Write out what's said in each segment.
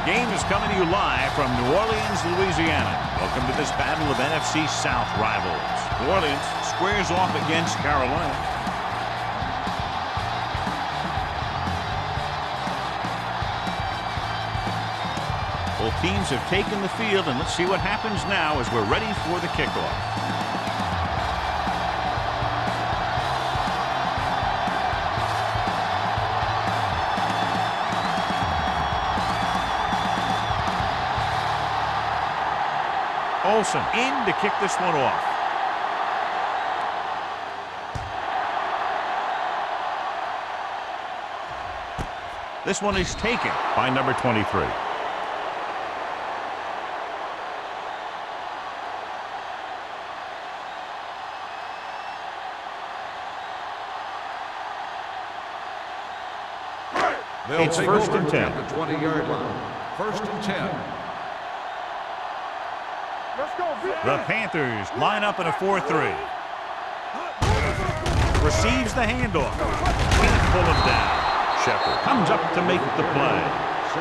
Game is coming to you live from New Orleans, Louisiana. Welcome to this battle of NFC South rivals. New Orleans squares off against Carolina. Both teams have taken the field, and let's see what happens now as we're ready for the kickoff. Olsen in to kick this one off. This one is taken by number 23. It's first and 10. At the 20-yard line. First and 10. The Panthers line up in a 4-3. Receives the handoff. Can't pull him down. Shepard comes up to make the play.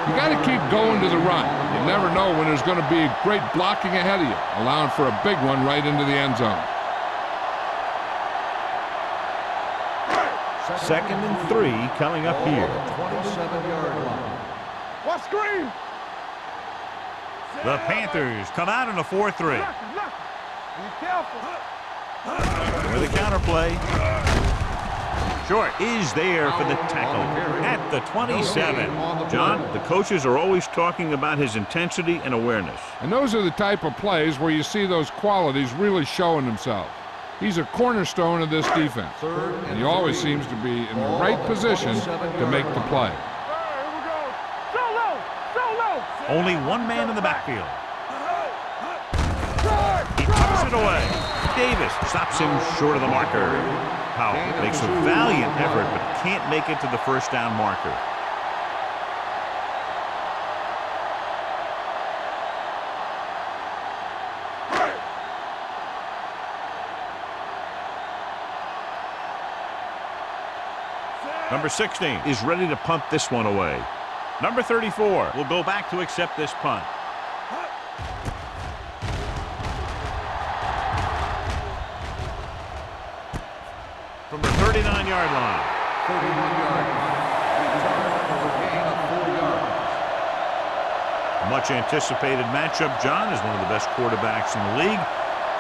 You got to keep going to the run. You never know when there's going to be great blocking ahead of you, allowing for a big one right into the end zone. Second and 3 coming up here. 27-yard line. What screen? The Panthers come out in a 4-3. Be careful. With a counterplay. Short is there for the tackle at the 27. John, the coaches are always talking about his intensity and awareness. And those are the type of plays where you see those qualities really showing themselves. He's a cornerstone of this defense, and he always seems to be in the right position to make the play. Only one man in the backfield. He tucks it away. Davis stops him short of the marker. Powell makes a valiant effort but can't make it to the first down marker. Number 16 is ready to punt this one away. Number 34 will go back to accept this punt. From the 39-yard line. 31-yard line. Return for a gain of 4 yards. Much anticipated matchup. John is one of the best quarterbacks in the league.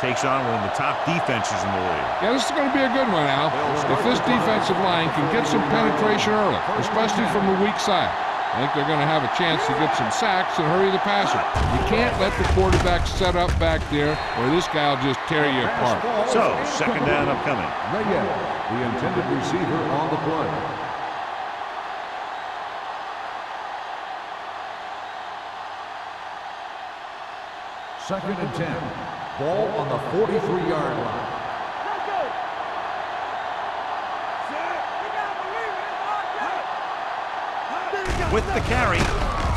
Takes on one of the top defenses in the league. Yeah, this is going to be a good one, Al. If this defensive line can get some penetration early, especially from the weak side, I think they're going to have a chance to get some sacks and hurry the passer. You can't let the quarterback set up back there, or this guy will just tear you apart. So, second down upcoming. Reyes, the intended receiver on the play. Second and 10. Ball on the 43-yard line. With the carry,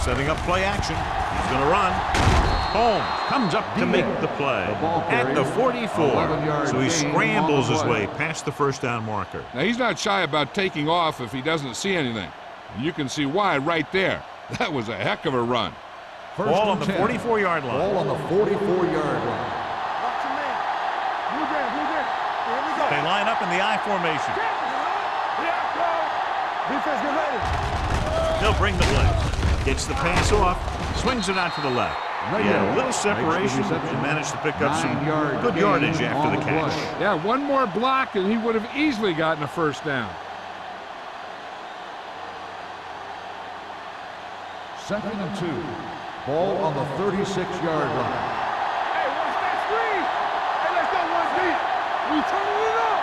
setting up play action. He's going to run. Holmes comes up to make the play at the 44. So he scrambles his way past the first down marker. Now, he's not shy about taking off if he doesn't see anything. And you can see why right there. That was a heck of a run. Ball on the 44-yard line. Ball on the 44-yard line. They line up in the I formation. Defense, get ready. He'll bring the blitz. Gets the pass off. Swings it out to the left. Yeah, a little separation and managed to pick up some good yardage after the catch. Yeah, one more block and he would have easily gotten a first down. Second and 2. Ball on the 36-yard line. Hey, watch that screen. Hey, let's go one deep. We turning it up.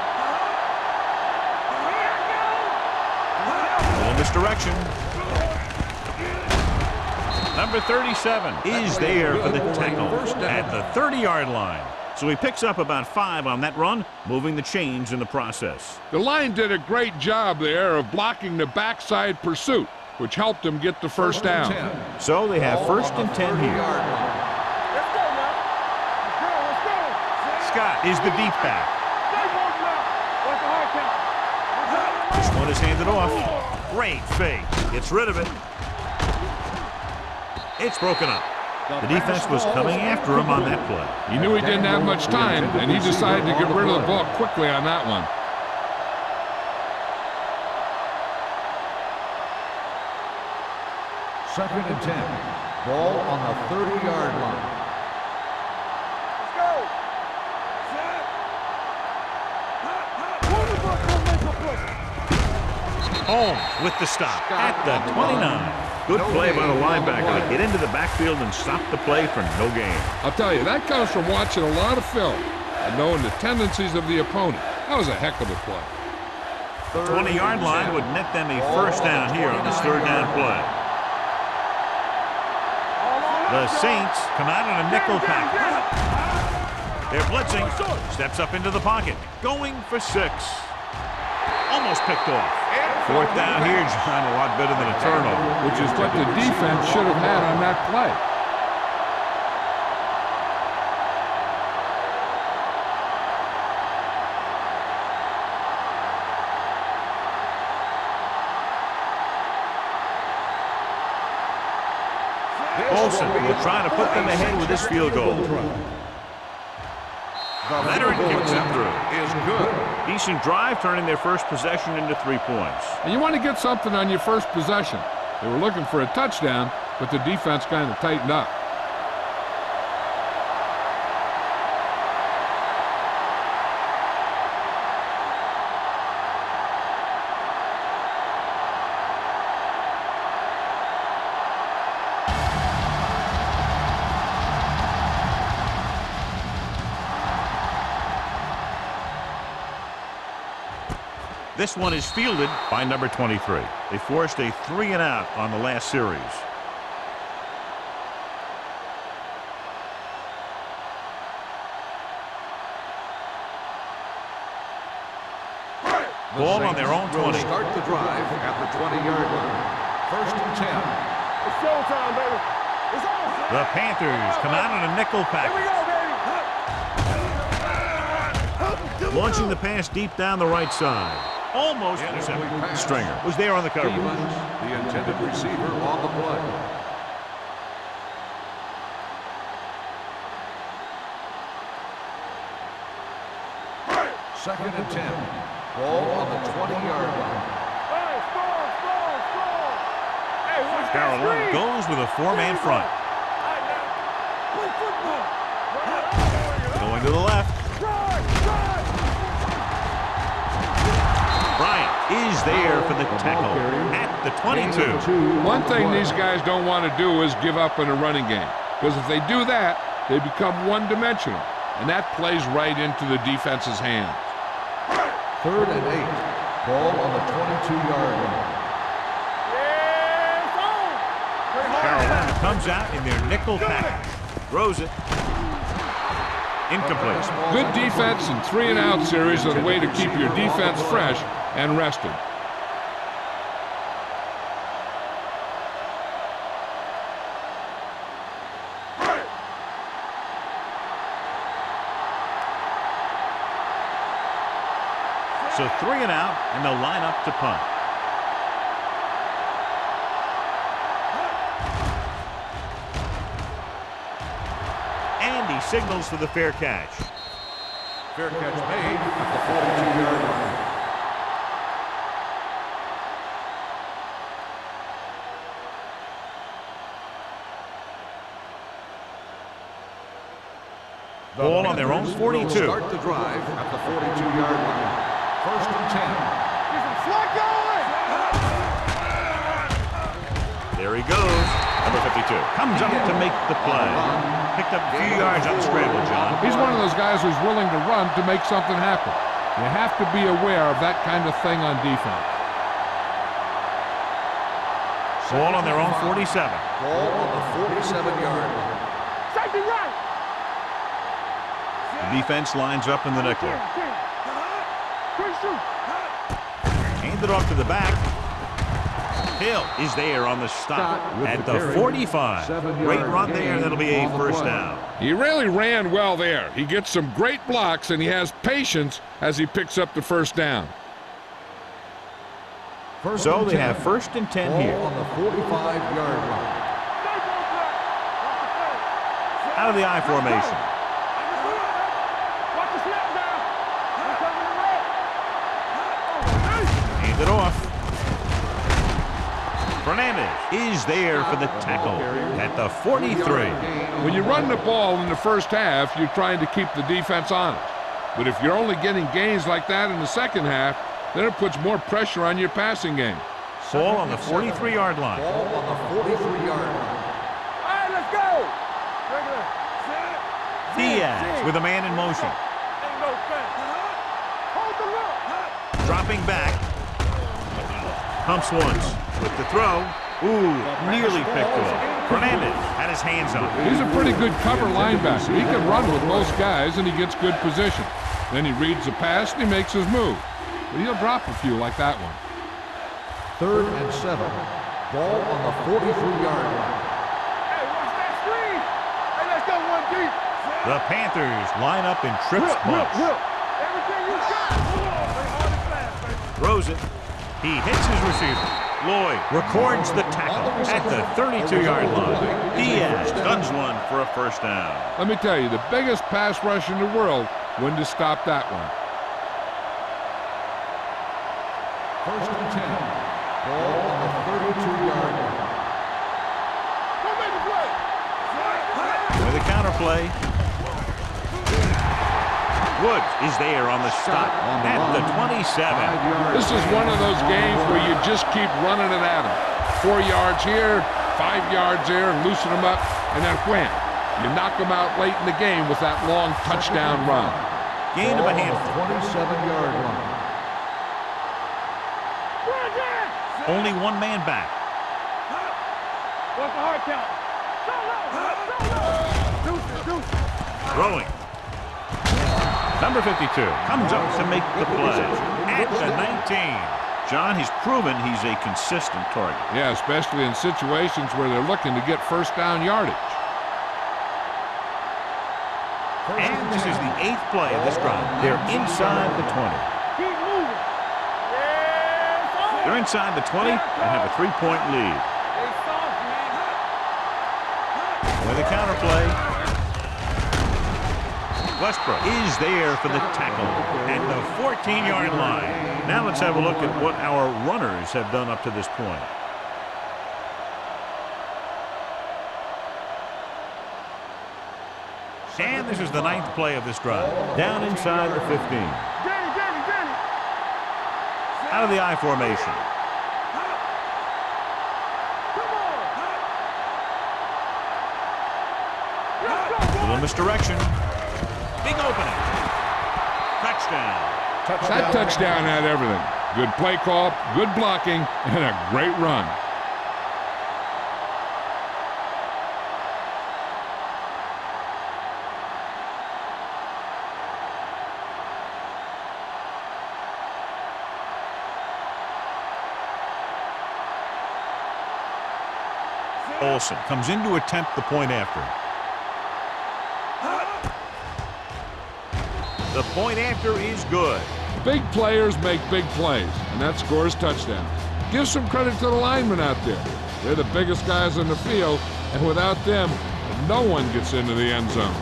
A little misdirection. Number 37 is there for the tackle at the 30-yard line. So he picks up about 5 on that run, moving the chains in the process. The line did a great job there of blocking the backside pursuit, which helped him get the first down. So they have first and 10 here. Let's go now. Let's go. Scott is the deep back. What's the hard count? This one is handed off. Great fake. Gets rid of it. It's broken up. The defense was coming after him on that play. He knew he didn't have much time, and he decided to get rid of the ball quickly on that one. Second and 10. Ball on the 30-yard line. Let's go. Set. Quarterback will make a play. Holmes with the stop at the 29. Good play by the linebacker to get into the backfield and stop the play for no gain. I'll tell you, that comes from watching a lot of film and knowing the tendencies of the opponent. That was a heck of a play. The 20-yard line would net them a first down here on this third down play. The Saints come out in a nickel package. They're blitzing. Steps up into the pocket. Going for 6. Almost picked off. Fourth down here, John, a lot better than a turnover. Which is what the defense should have had on that play. Olsen will try to put them ahead with this field goal. Leonard kicks it through. Is good. Decent drive, turning their first possession into 3 points. And you want to get something on your first possession. They were looking for a touchdown, but the defense kind of tightened up. This one is fielded by number 23. They forced a 3-and-out on the last series. Ball on their own 20. Start the drive at the 20-yard line. First and 10. It's showtime, baby. It's on. The Panthers come out in a nickel Here we package. go, baby. Launching the pass deep down the right side. Almost intercepted. Stringer was there on the coverage. Stevens, the intended receiver, on the play. Second and 10. Ball on the 20-yard line. Hey, strong. Hey, watch that Carolina screen. goes with a 4-man front. Play football. Going to the left. Bryant is there for the tackle at the 22. One thing these guys don't want to do is give up in a running game. Because if they do that, they become one-dimensional. And that plays right into the defense's hands. Third and 8. Ball on the 22-yard line. Carolina comes out in their nickel package. Throws it. Incomplete. Good defense and 3-and-out series are the way to keep your defense fresh and rested. So 3-and-out, and they'll line up to punt. And he signals for the fair catch. Fair catch made at the 42-yard line. Ball on their own 42. Start the drive at the 42-yard line. First and 10. Get some slack going. There he goes. Number 52 comes up to make the play. Picked up a few yards on the scramble, John. He's one of those guys who's willing to run to make something happen. You have to be aware of that kind of thing on defense. Ball on their own 47. Ball on the 47-yard line. Safety right. The defense lines up in the nickel. Quick shoot. Hand it off to the back. Hill is there on the stop at the 45. Great run there, and that'll be a first down. He really ran well there. He gets some great blocks, and he has patience as he picks up the first down. So they have first and 10 here. Ball on the 45-yard line. Out of the I formation. Watch the snap down. He's coming to red. Hand it off. Fernandez is there for the tackle at the 43. When you run the ball in the first half, you're trying to keep the defense honest. But if you're only getting gains like that in the second half, then it puts more pressure on your passing game. Ball on the 43-yard line. Ball on the 43-yard line. All right, let's go. Regular. Set. Diaz with a man in motion. Ain't no fence. Hold the look. Dropping back. Pumps once. With the throw. Ooh, nearly picked off. Fernandez had his hands on it. He's a pretty good cover linebacker. He can run with most guys, and he gets good position. Then he reads the pass, and he makes his move. But he'll drop a few like that one. 3rd and 7. Ball on the 43-yard line. Hey, watch that screen. Hey, let's go one deep. The Panthers line up in trips bunch. Everything you got. They hard and fast, baby. Throws it. He hits his receiver. Lloyd records the tackle at the 32-yard line. Diaz guns one for a first down. Let me tell you, the biggest pass rush in the world wouldn't have stopped that one. 1st and 10. Ball on the 32-yard line. Go make the play. With a counter play. Woods is there on the stop at the 27. This is one of those games where you just keep running it at them. 4 yards here, 5 yards there, and loosen them up, and then wham. You knock them out late in the game with that long touchdown run. Gain of a handful. 27-yard line. Only one man back. What's the hard count? Deuce. Throwing. Number 52 comes up to make the play at the 19. John, he's proven he's a consistent target. Yeah, especially in situations where they're looking to get first down yardage. And this is the 8th play of this drive. They're inside the 20. Keep moving. Yeah, They're inside the 20 and have a 3-point lead. They soft, man. With a counter play. Westbrook is there for the tackle at the 14-yard line. Now let's have a look at what our runners have done up to this point. And this is the 9th play of this drive. Down inside the 15. Danny. Out of the I formation. Come on. Little misdirection. Big opening. Touchdown. That touchdown had everything. Good play call, good blocking, and a great run. Olsen comes in to attempt the point after. The point after is good. Big players make big plays, and that scores touchdowns. Give some credit to the linemen out there. They're the biggest guys on the field, and without them, no one gets into the end zone.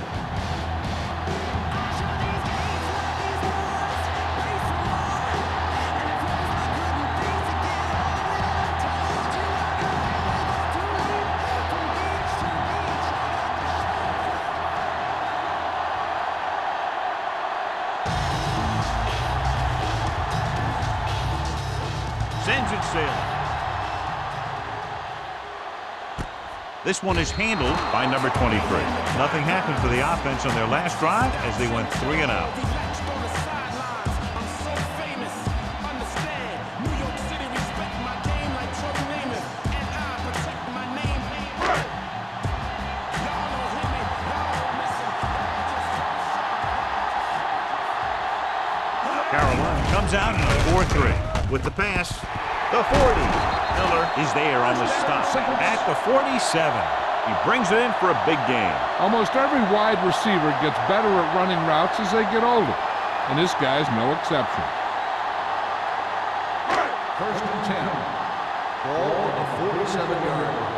Sends it sailing. This one is handled by number 23. Nothing happened for the offense on their last drive as they went 3 and out. Carolina comes out in a 4-3 with the pass. The 40. Miller is there on the stop at the 47. He brings it in for a big game. Almost every wide receiver gets better at running routes as they get older, and this guy's no exception. 1st and 10. Ball on the 47-yard line.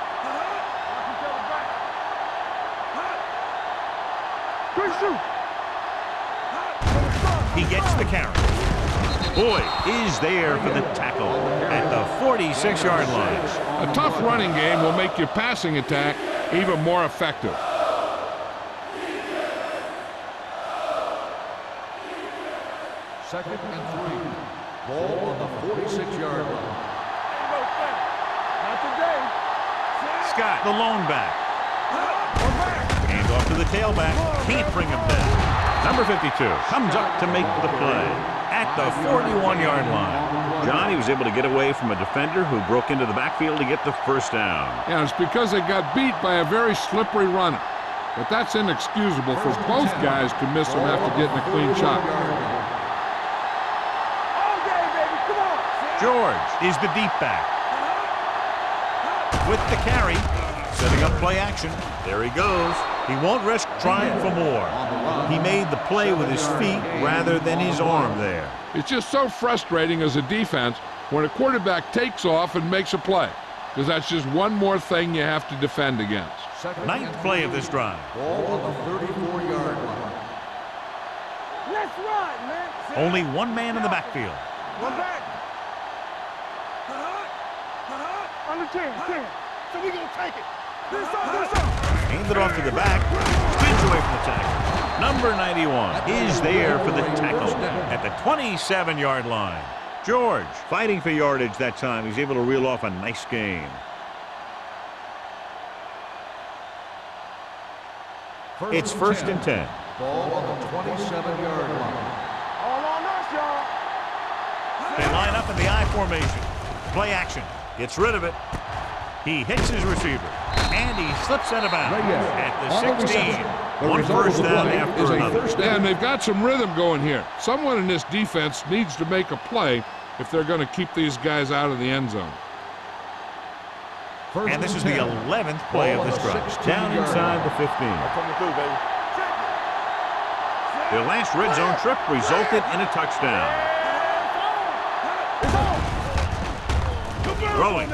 He gets the carry. Boyd is there for the tackle at the 46-yard line. A tough running game will make your passing attack even more effective. Second and 3. Ball on the 46-yard line. Not today. Scott, the lone back. Hands off to the tailback. Can't bring him down. Number 52 comes up to make the play at the 41-yard line. John, he was able to get away from a defender who broke into the backfield to get the first down. Yeah, it's because they got beat by a very slippery runner. But that's inexcusable for both guys to miss him after getting a clean shot. George is the deep back. With the carry, setting up play action. There he goes. He won't risk trying for more. He made the play with his feet rather than his arm there. It's just so frustrating as a defense when a quarterback takes off and makes a play, because that's just one more thing you have to defend against. Ninth play of this drive. Ball on the 34-yard line. Let's run, man. Only one man in the backfield. One back. Under 10. So we're going to take it. This up. Hand it off to the back. Spins away from the tackle. Number 91 is there for the tackle at the 27-yard line. George fighting for yardage that time. He's able to reel off a nice gain. It's first and 10. Ball on the 27-yard line. All on us, y'all. They line up in the I formation. Play action. Gets rid of it. He hits his receiver. And he slips out of bounds at the 16. One first down after another. Yeah, and they've got some rhythm going here. Someone in this defense needs to make a play if they're going to keep these guys out of the end zone. And this is the 11th play of this drive. Down inside the 15. Coming through, baby. Their last red zone trip resulted in a touchdown. Throwing.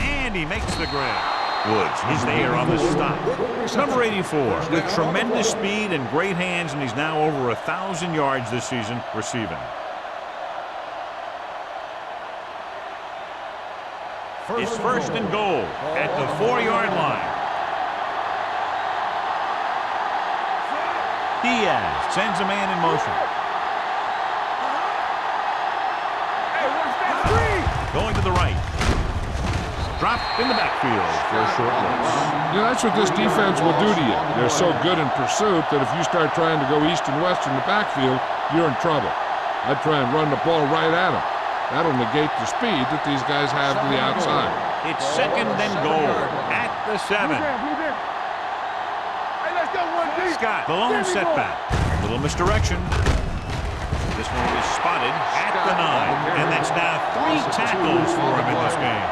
And he makes the grab. Woods is there on the stop. Number 84 with tremendous speed and great hands, and he's now over 1,000 yards this season receiving. It's first and goal at the 4-yard line. Diaz sends a man in motion. Going to the right. Dropped in the backfield for a short loss. Yeah, that's what this defense will do to you. They're so good in pursuit that if you start trying to go east and west in the backfield, you're in trouble. I'd try and run the ball right at them. That'll negate the speed that these guys have to the outside. It's second and goal at the 7. Hey, let's go one deep. Scott, the lone setback. Little misdirection. This one is spotted at the 9. And that's now 3 tackles for him in this game.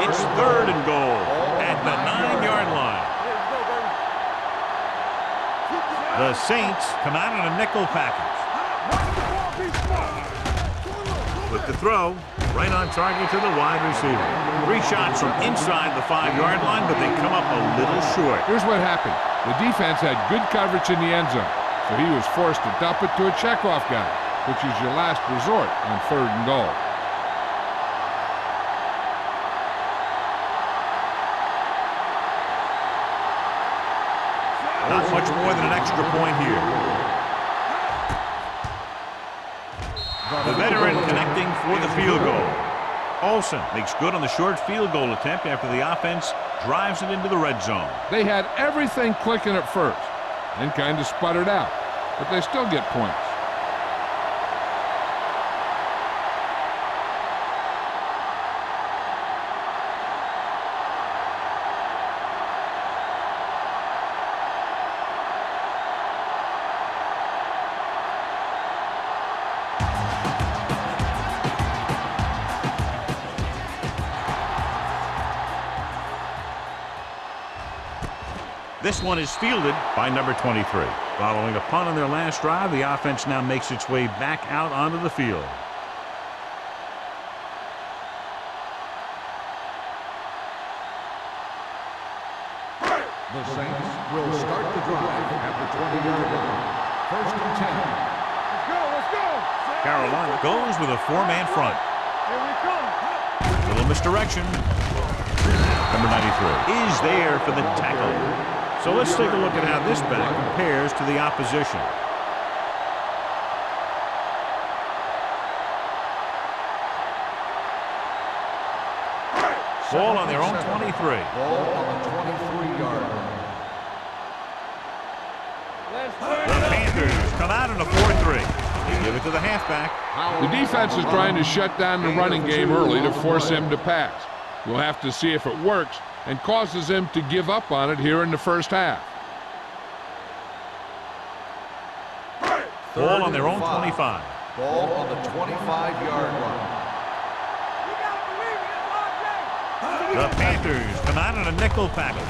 It's third and goal at the 9-yard line. The Saints come out in a nickel package. With the throw, right on target to the wide receiver. 3 shots from inside the 5-yard line, but they come up a little short. Here's what happened. The defense had good coverage in the end zone, so he was forced to dump it to a checkoff guy, which is your last resort on third and goal. Not much more than an extra point here. The veteran connecting for the field goal. Olsen makes good on the short field goal attempt after the offense drives it into the red zone. They had everything clicking at first, then kind of sputtered out, but they still get points. This one is fielded by number 23. Following a punt on their last drive, the offense now makes its way back out onto the field. The Saints will start the drive at the 20-yard line. First and 10. Let's go, let's go. Carolina goes with a 4-man front. Here we come. Little misdirection. Number 93 is there for the tackle. So let's take a look at how this back compares to the opposition. Ball on their own 23. Ball on the 23-yard line. The Panthers come out in a 4-3. They give it to the halfback. The defense is trying to shut down the running game early to force him to pass. We'll have to see if it works and causes him to give up on it here in the first half. Ball on their own 25. Ball on the 25-yard line. The Panthers come out in a nickel package.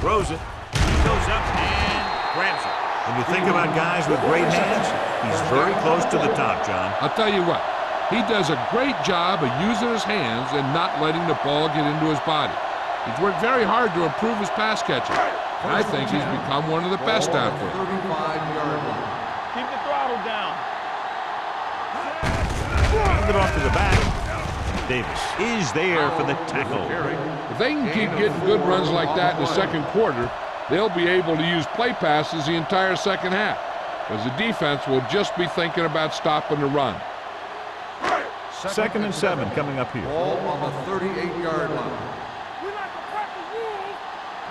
Throws it. He goes up and grabs it. When you think about guys with great hands, he's very close to the top, John. I'll tell you what, he does a great job of using his hands and not letting the ball get into his body. He's worked very hard to improve his pass catching. And I think he's become one of the best out there. 35-yard line. Keep the throttle down. Hand it off to the back. Davis is there for the tackle. If they can keep getting good runs like that in the second quarter, they'll be able to use play passes the entire second half, because the defense will just be thinking about stopping the run. Second and 7 coming up here. Ball on the 38-yard line. We like to crack the rules.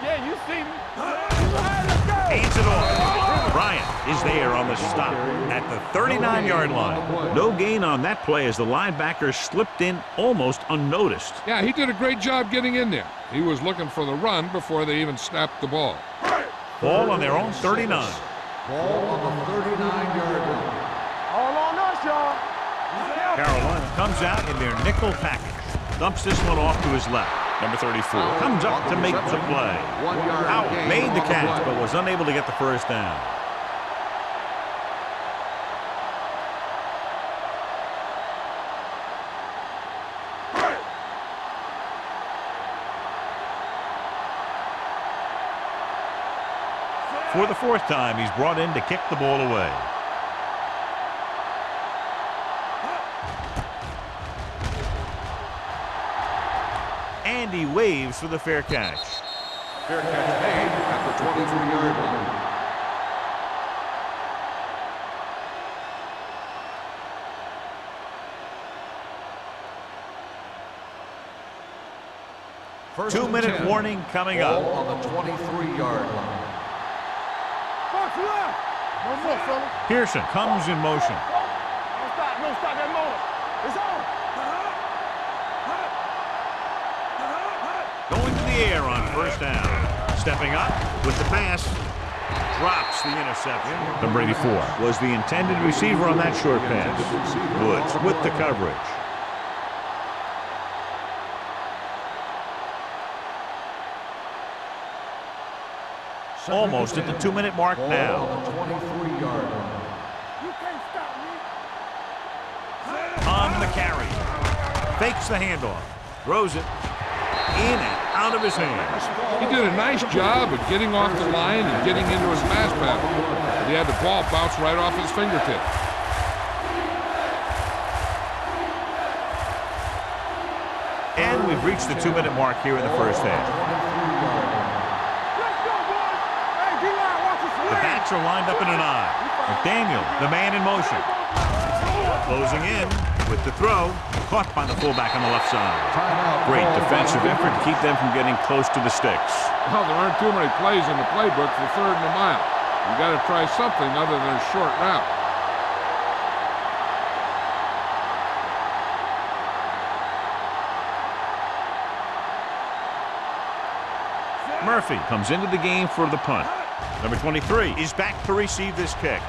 Yeah, you see me. Let's go. Hands it off. Bryant is there on the stop at the 39-yard line. No gain on that play as the linebacker slipped in almost unnoticed. Yeah, he did a great job getting in there. He was looking for the run before they even snapped the ball. Ball on their own 39. Ball on the 39-yard line. All on us, y'all. Carolina comes out in their nickel package. Dumps this one off to his left. Number 34 comes up to make the play. 1-yard Howard gain made the on catch play. but was unable to get the first down. For the 4th time, he's brought in to kick the ball away. And he waves for the fair catch. Fair catch made at the 23-yard line. First and 2-minute 10. warning coming Ball up. on the 23-yard line. Box left. No more, fella. Pearson comes in motion. Don't stop that motor. It's on. Going to the air on first down. Stepping up with the pass. Drops the interception. Number 84 was the intended receiver on that short pass. Woods with the coverage. Almost at the 2-minute mark Ball now. on the 23-yard line. You can't stop me. On the carry. Fakes the handoff. Throws it in and out of his hands. He did a nice job of getting off the line and getting into his pass pattern. He had the ball bounce right off his fingertips. And we've reached the 2-minute mark here in the first half. Let's go, boys. Hey, D-line, watch your swing. The backs are lined up in an eye. McDaniel, the man in motion. Closing in with the throw. Caught by the fullback on the left side. Great defensive effort to keep them from getting close to the sticks. Well, there aren't too many plays in the playbook for 3rd and a mile. You got to try something other than a short route. Murphy comes into the game for the punt. Number 23 is back to receive this kick.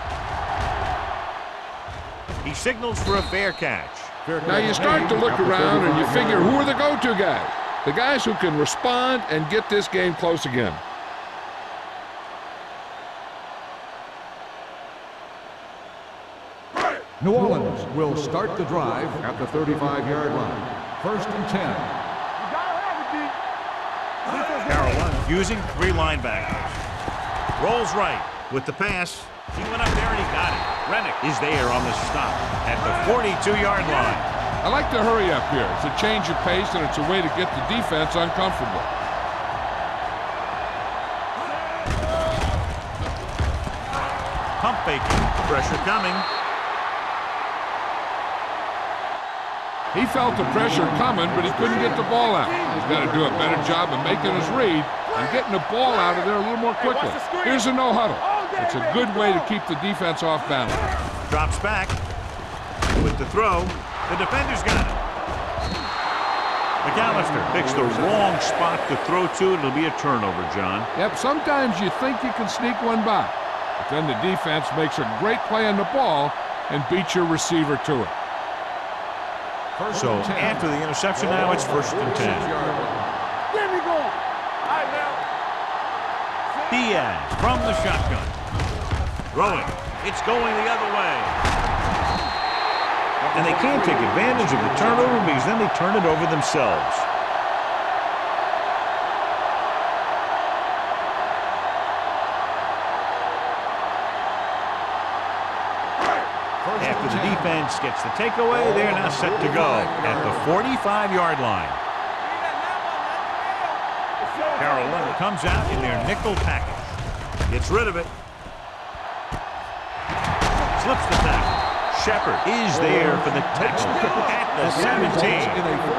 He signals for a fair catch. Now you start to look around and you figure, who are the go-to guys? The guys who can respond and get this game close again. New Orleans will start the drive at the 35-yard line. First and 10. You gotta have it, D. Carolina using 3 linebackers. Rolls right with the pass. He went up there and he got it. Rennick is there on the stop at the 42-yard line. I like to hurry up here. It's a change of pace, and it's a way to get the defense uncomfortable. Pump faking. Pressure coming. He felt the pressure coming, but he couldn't get the ball out. He's got to do a better job of making his read and getting the ball out of there a little more quickly. Here's a no huddle. It's a good way to keep the defense off balance. Drops back with the throw. The defender's got it. McAllister picks the wrong spot to throw to. It'll be a turnover, John. Yep, sometimes you think you can sneak one by, but then the defense makes a great play on the ball and beats your receiver to it. So after the interception now, it's 1st and 10. Let me go. All right, now. Diaz from the shotgun. Throwing. It's going the other way. And they can't take advantage of the turnover because then they turn it over themselves. After the defense gets the takeaway, they're now set to go at the 45-yard line. Carolina comes out in their nickel package. Gets rid of it. Slips the tackle. Shepard is there for the tackle at the 17.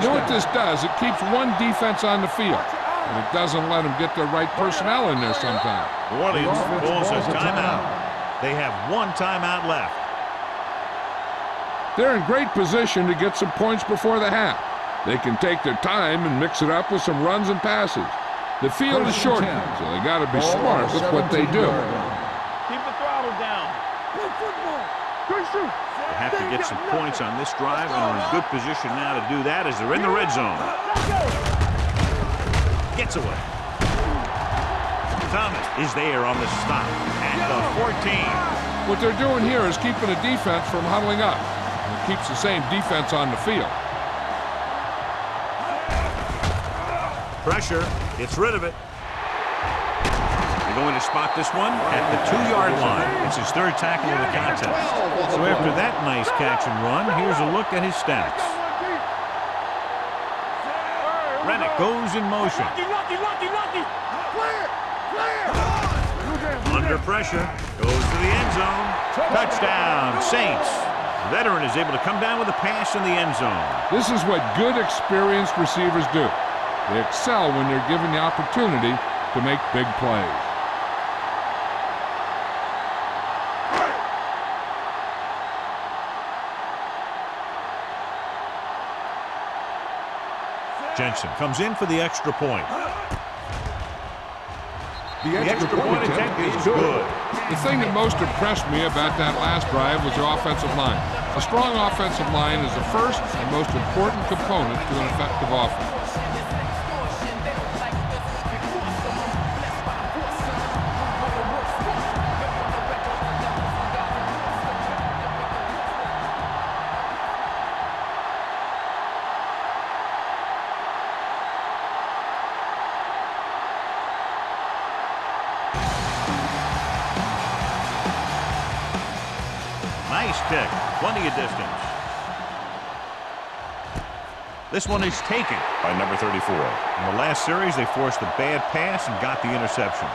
You know what this does? It keeps one defense on the field, and it doesn't let them get the right personnel in there sometimes. New Orleans calls a timeout. They have 1 timeout left. They're in great position to get some points before the half. They can take their time and mix it up with some runs and passes. The field is shortened, so they got to be smart with what they do. Keep the throttle down. Play football. Good shoot. They have to get some points on this drive and are in good position now to do that as they're in the red zone. Gets away. Thomas is there on the stop at the 14. What they're doing here is keeping the defense from huddling up. It keeps the same defense on the field. Pressure. Gets rid of it. They're going to spot this one at the 2-yard line. It's his 3rd tackle of the contest. So after that nice catch and run, here's a look at his stats. Rennick goes in motion. Under pressure. Goes to the end zone. Touchdown, Saints. The veteran is able to come down with a pass in the end zone. This is what good, experienced receivers do. They excel when they're given the opportunity to make big plays. Jensen comes in for the extra point. The extra point attempt is good. The thing that most impressed me about that last drive was the offensive line. A strong offensive line is the first and most important component to an effective offense. Nice kick. Plenty of distance. This one is taken by number 34. In the last series, they forced a bad pass and got the interception.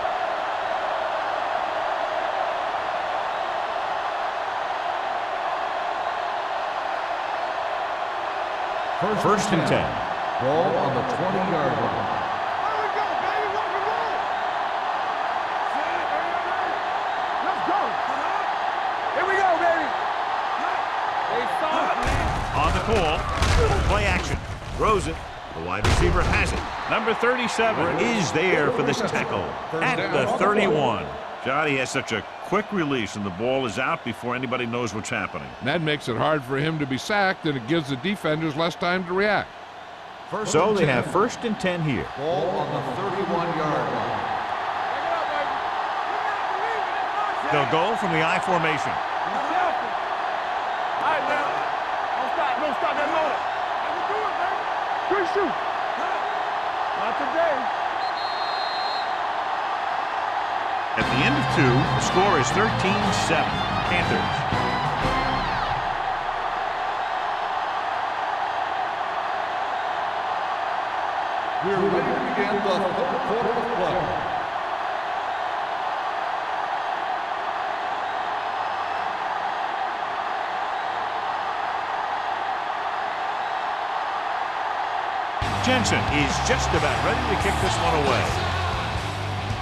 First and 10. Ball on the 20-yard line. On the call, play action, throws it, the wide receiver has it. Number 37 is there for this tackle at the 31. Johnny has such a quick release and the ball is out before anybody knows what's happening. And that makes it hard for him to be sacked, and it gives the defenders less time to react. So they have 1st and 10 here. Ball on the 31-yard line. They'll go from the I formation. Don't stop that motor. Good shoot. Not today. At the end of 2, the score is 13-7. Panthers. We're ready to begin the third quarter of play. Jensen is just about ready to kick this one away.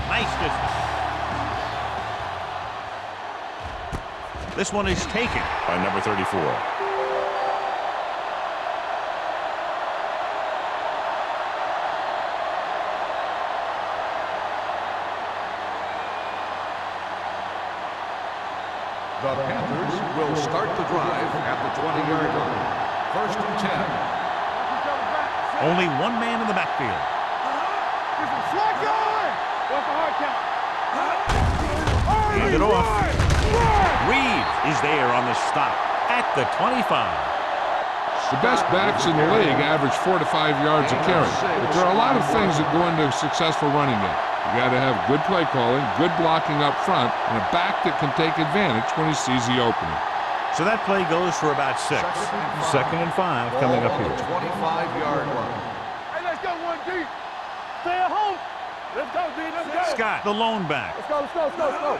Nice distance. This one is taken by number 34. The Panthers will start the drive at the 20-yard line. 1st and 10. Only one man in the backfield. What's the hard count? Hand it off. Reed is there on the stop at the 25. The best backs in the league average 4 to 5 yards a carry. But there are a lot of things that go into a successful running game. You got to have good play calling, good blocking up front, and a back that can take advantage when he sees the opening. So that play goes for about 6. 2nd and 5 coming up here. 25-yard line. Hey, let's go one deep. Stay at home. Let's go, D. Let's go. Scott, the lone back. Let's go, let's go, let's go, let's go.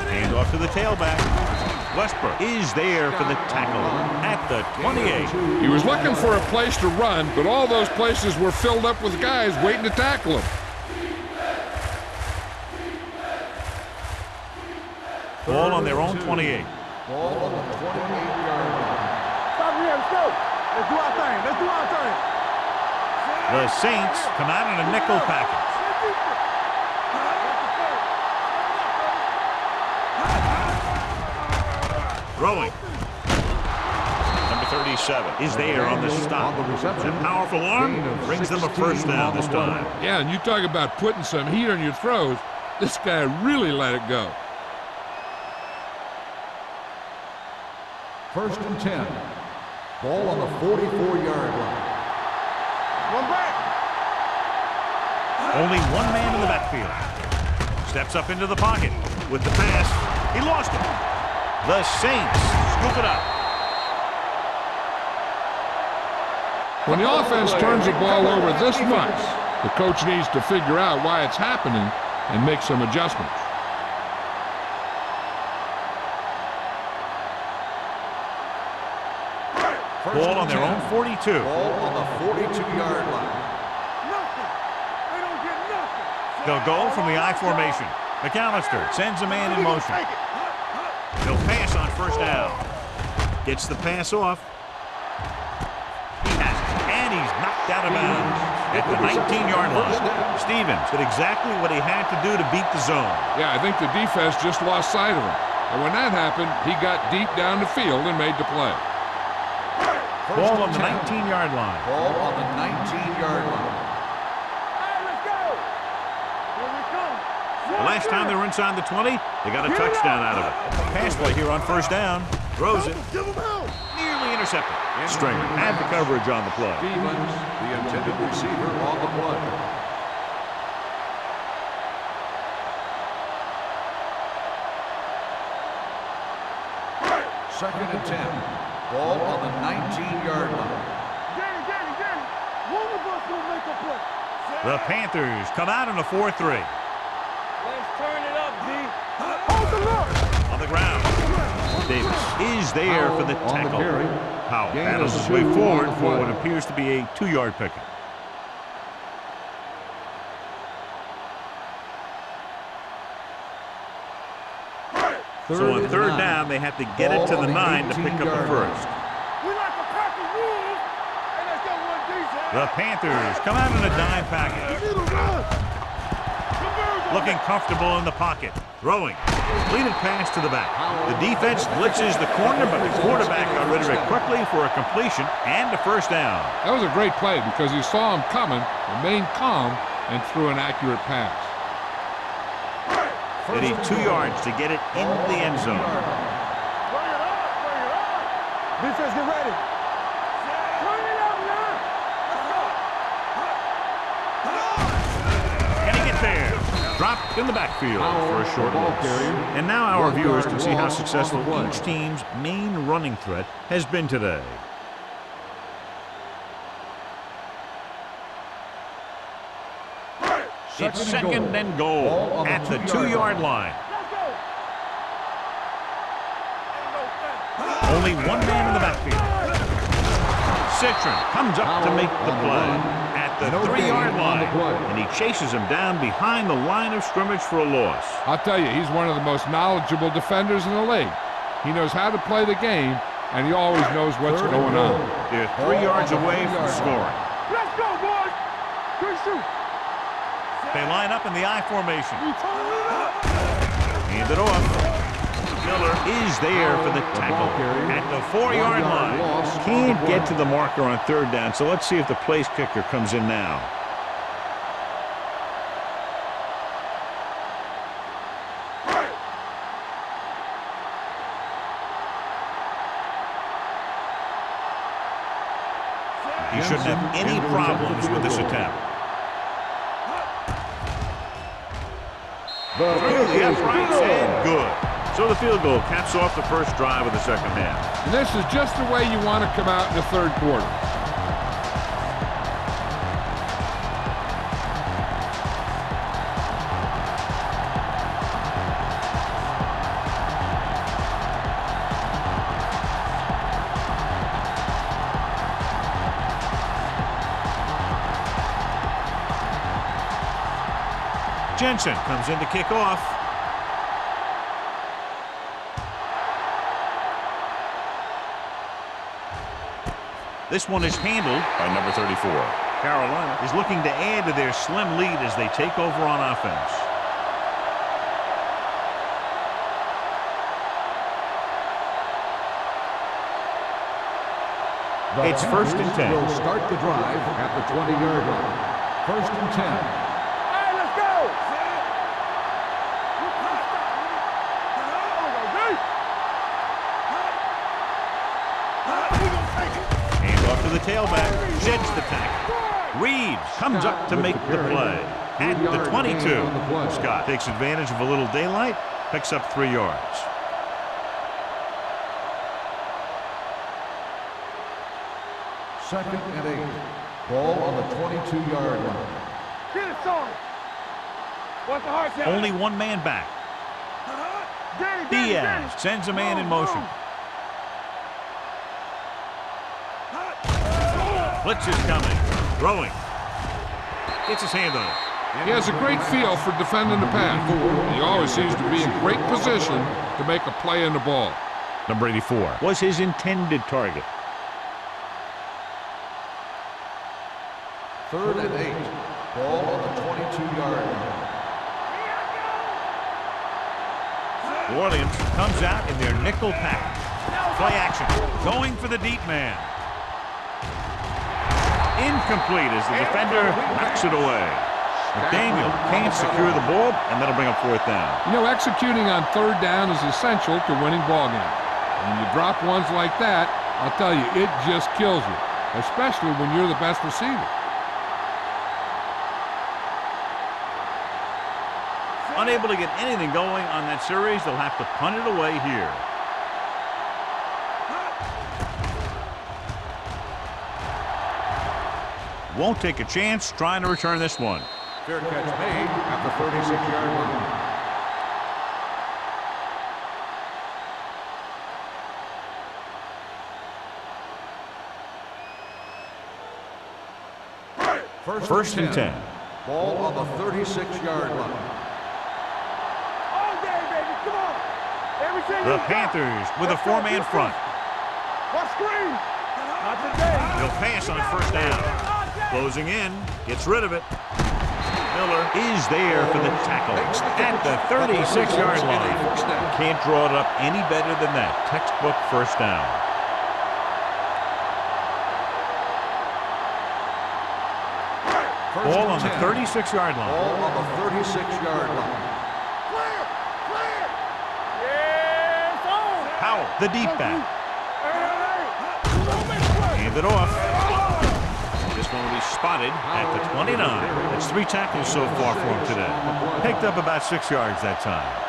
Hand off to the tailback. Westbrook is there for the tackle at the 28. He was looking for a place to run, but all those places were filled up with guys waiting to tackle him. Ball on their own 28. Ball on the 28-yard line. Stop here, let's go. Let's do our thing. Let's do our thing. The Saints come out in a nickel package. Throwing. Number 37 is there on the stop. That powerful arm brings them a first down this time. Yeah, and you talk about putting some heat on your throws. This guy really let it go. 1st and 10. Ball on the 44-yard line. One back. Only one man in the backfield. Steps up into the pocket with the pass. He lost it. The Saints scoop it up. When the offense turns the ball over this much, the coach needs to figure out why it's happening and make some adjustments. Ball on their own 42. Ball on the 42-yard line. Nothing. They don't get nothing. They'll go from the I formation. McAllister sends a man in motion. Take it. He'll pass on first down. Gets the pass off. He has it, and he's knocked out of bounds at the 19-yard line. Stevens did exactly what he had to do to beat the zone. Yeah, I think the defense just lost sight of him. And when that happened, he got deep down the field and made the play. Ball on the 19-yard line. Ball on the 19-yard line. Hey, let's go. Here we come. The last time they were inside the 20, they got a touchdown out of it. Pass play here on first down. Throws it. Give him out. Nearly intercepted. Stringer had the coverage on the play. Stevens, the intended receiver on the play. Second and 10. Ball on the 19-yard line. Danny. One of us will make a play. The Panthers come out in a 4-3. Let's turn it up, D. Hold the look. On the ground. Davis is there for the On the tackle. carry. Powell Gain battles of his way 2 forward on for play. what appears to be a 2-yard pickup. So on third down, they have to get it to the 9 to pick up the first. We like a pack of wolves. Hey, let's go one deep. The Panthers come out in a dime package. Looking comfortable in the pocket. Throwing. Completed pass to the back. The defense blitzes the corner, but the quarterback got rid of it quickly for a completion and a first down. That was a great play because he saw him coming, remained calm, and threw an accurate pass. They need 2 yards to get it into the end zone. Bring it up. Defense, get ready. Turn it up now. Can he get there? Dropped in the backfield for a short loss. And now our viewers can see how successful each team's main running threat has been today. It's second and goal at the 2-yard line. Only one man in the backfield. Citron comes up to make the play at the 3-yard line, and he chases him down behind the line of scrimmage for a loss. I'll tell you, he's one of the most knowledgeable defenders in the league. He knows how to play the game, and he always knows what's going on. They're 3 yards away from scoring. Let's go, boys. Good shoot. They line up in the I formation. Hand it off. Miller is there for the tackle at the 4-yard line. Can't get to the marker on 3rd down, so let's see if the place kicker comes in now. He shouldn't have any problems with this attempt. Through the uprights and good. So the field goal caps off the first drive of the second half. And this is just the way you want to come out in the 3rd quarter. Jensen comes in to kick off. This one is handled by number 34. Carolina is looking to add to their slim lead as they take over on offense. It's 1st and 10. Will start the drive at the 20-yard line. 1st and 10. Hey, let's go. Hand off to the tailback. Sheds the tackle. Reeves comes up to make the play at the 22. Scott takes advantage of a little daylight, picks up 3 yards. Second and 8. Ball on the 22-yard line. Get it, son. What's the hard down? Only one man back. Diaz sends a man in motion. Blitz is coming. Throwing. Gets his hand on it. He has a great feel for defending the pass. He always seems to be in great position to make a play in the ball. Number 84 was his intended target. 3rd and 8. Ball on the 22-yard line. New Orleans comes out in their nickel pack. Play action. Going for the deep man. Incomplete as the defender knocks it away. McDaniel can't secure the ball, and that'll bring up 4th down. You know, executing on 3rd down is essential to winning ball games. When you drop ones like that, I'll tell you, it just kills you, especially when you're the best receiver. Unable to get anything going on that series, they'll have to punt it away here. Won't take a chance trying to return this one. Fair catch made at the 36-yard line. First and 10. Ball on the 36-yard line. All day, baby. Come on. Everything The you got. Panthers with a 4-man front. What screen? Not today. He'll pass on 1st down. Closing in, gets rid of it. Miller is there for the tackle at the 36-yard line. Can't draw it up any better than that. Textbook 1st down. Ball on the 36-yard line. Ball on the 36-yard line. Clear. Clear. Yes, on. Powell, the deep back. Hey. Hand it off. Just one will be spotted at the 29. That's 3 tackles so far for him today. Picked up about 6 yards that time.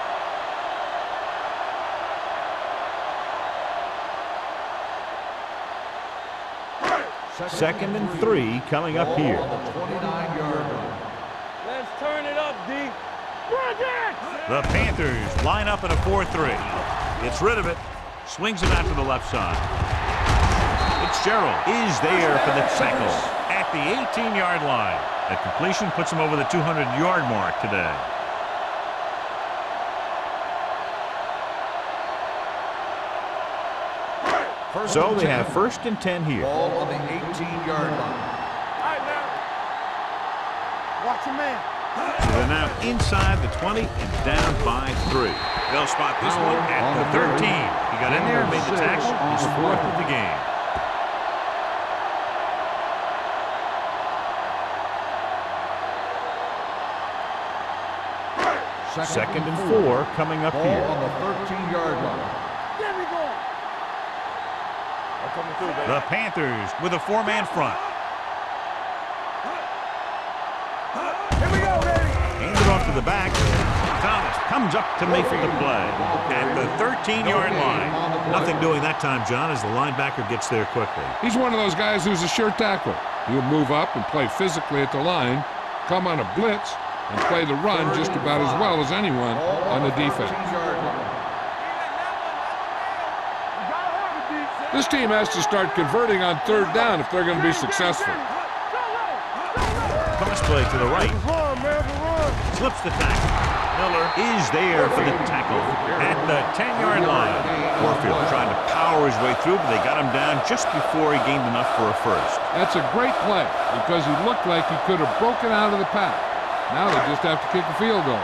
Second and 3 coming up here. 29-yard line. Let's turn it up, D. The Panthers line up in a 4-3. Gets rid of it. Swings it out to the left side. Fitzgerald is there for the tackle at the 18-yard line. That completion puts him over the 200-yard mark today. So they have 1st and 10 here. Ball on the 18-yard line. All right, now. Watch your man. So they're now inside the 20 and down by 3. They'll spot this one at the 13. He got in there and made the tackle. His 4th of the game. Second and 4 coming up Ball here. on the 13-yard line. There we go. I'm coming through, baby. The Panthers with a 4-man front. Here we go, baby. Handed off to the back. Thomas comes up to make the play at the 13-yard line. Nothing doing that time, John, as the linebacker gets there quickly. He's one of those guys who's a sure tackler. He'll move up and play physically at the line, come on a blitz, and play the run just about as well as anyone on the defense. This team has to start converting on 3rd down if they're going to be successful. Cross play to the right. Run, man, run. Slips the tackle. Miller is there for the tackle at the 10-yard line. Warfield trying to power his way through, but they got him down just before he gained enough for a first. That's a great play because he looked like he could have broken out of the pack. Now they just have to kick a field goal.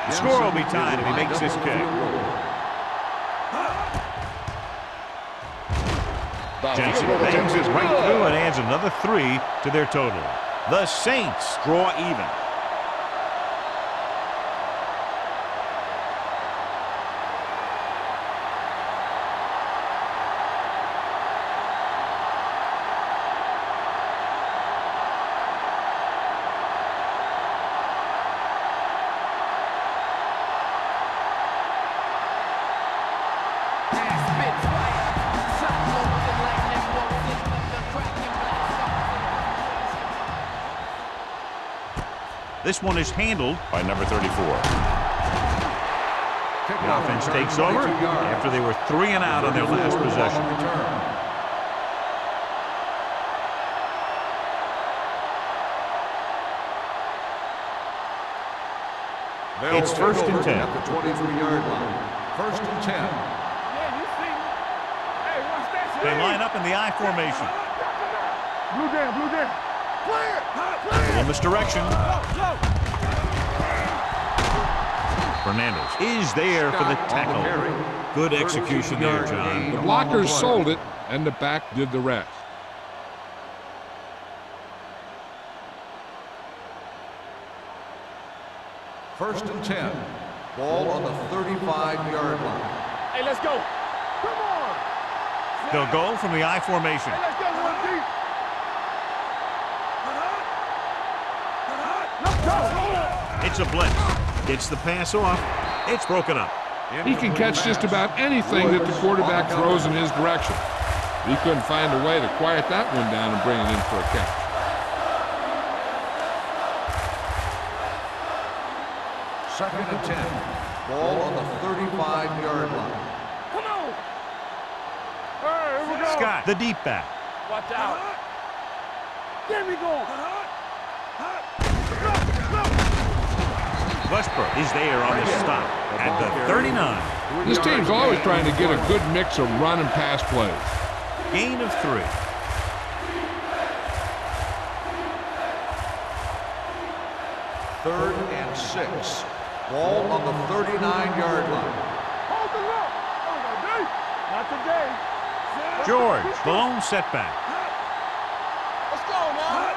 The score will be tied if he makes this kick. Jensen bangs it right through and adds another 3 to their total. The Saints draw even. This one is handled by number 34. The offense takes over after they were 3 and out on their last possession. It's 1st and 10. At the 23-yard line. 1st and 10. Yeah, you see me. Hey, watch that shit. They line up in the I formation. Blue down, blue down. Clear. A misdirection. Fernandez is there for the tackle. Good execution there, John. The blockers sold it, and the back did the rest. First and 10. Ball on the 35-yard line. Hey, let's go. Come on. They'll go from the I formation. Hey, let's go, 1 deep. Let's go. It's a blitz. Gets the pass off. It's broken up. He can catch just about anything that the quarterback throws in his direction. He couldn't find a way to quiet that one down and bring it in for a catch. Second and 10. Ball on the 35-yard line. Come on. All right, here we go. Scott, the deep back. Watch out. There we go. Westbrook is there on the stop at the 39. This team's always trying to get a good mix of run and pass plays. Gain of 3. Third and 6. Ball on the 39-yard line. Hold the look. Not today. George, the lone setback. Let's go now.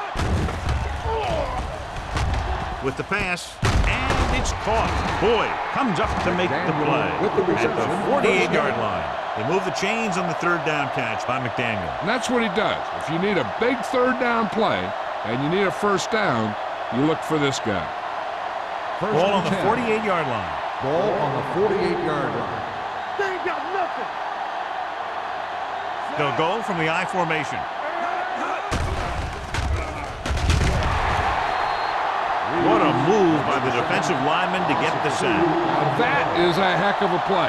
With the pass, and It's caught. Boyd comes up to make the play at the 48-yard line. They move the chains on the third down catch by McDaniel. And that's what he does. If you need a big third down play and you need a first down, you look for this guy. Ball on the 48-yard line. Ball on the 48-yard line. They ain't got nothing. They'll go from the I formation. What a move by the defensive lineman to get the sack. Now that is a heck of a play.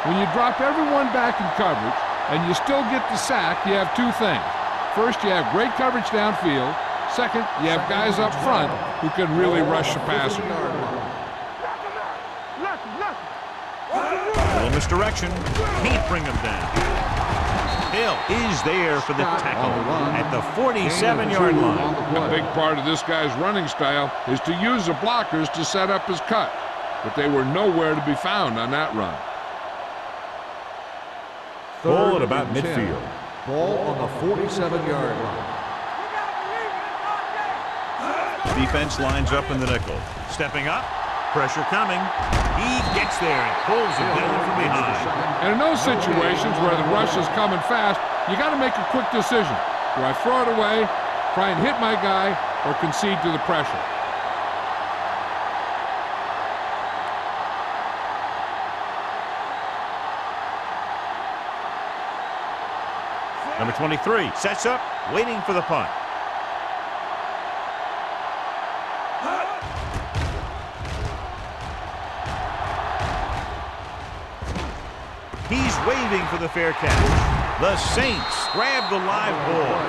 When you drop everyone back in coverage and you still get the sack, you have two things. First, you have great coverage downfield. Second, you have guys up front who can really rush the passer. Little misdirection. Can't bring him down. Hill is there for the tackle at the 47-yard line. A big part of this guy's running style is to use the blockers to set up his cut, but they were nowhere to be found on that run. Ball at about midfield. Ball on the 47-yard line. Defense lines up in the nickel. Stepping up. Pressure coming. He gets there and pulls it down from behind. And in those situations where the rush is coming fast, you got to make a quick decision. Do I throw it away, try and hit my guy, or concede to the pressure? Number 23 sets up, waiting for the punt. He's waving for the fair catch. The Saints grab the live ball.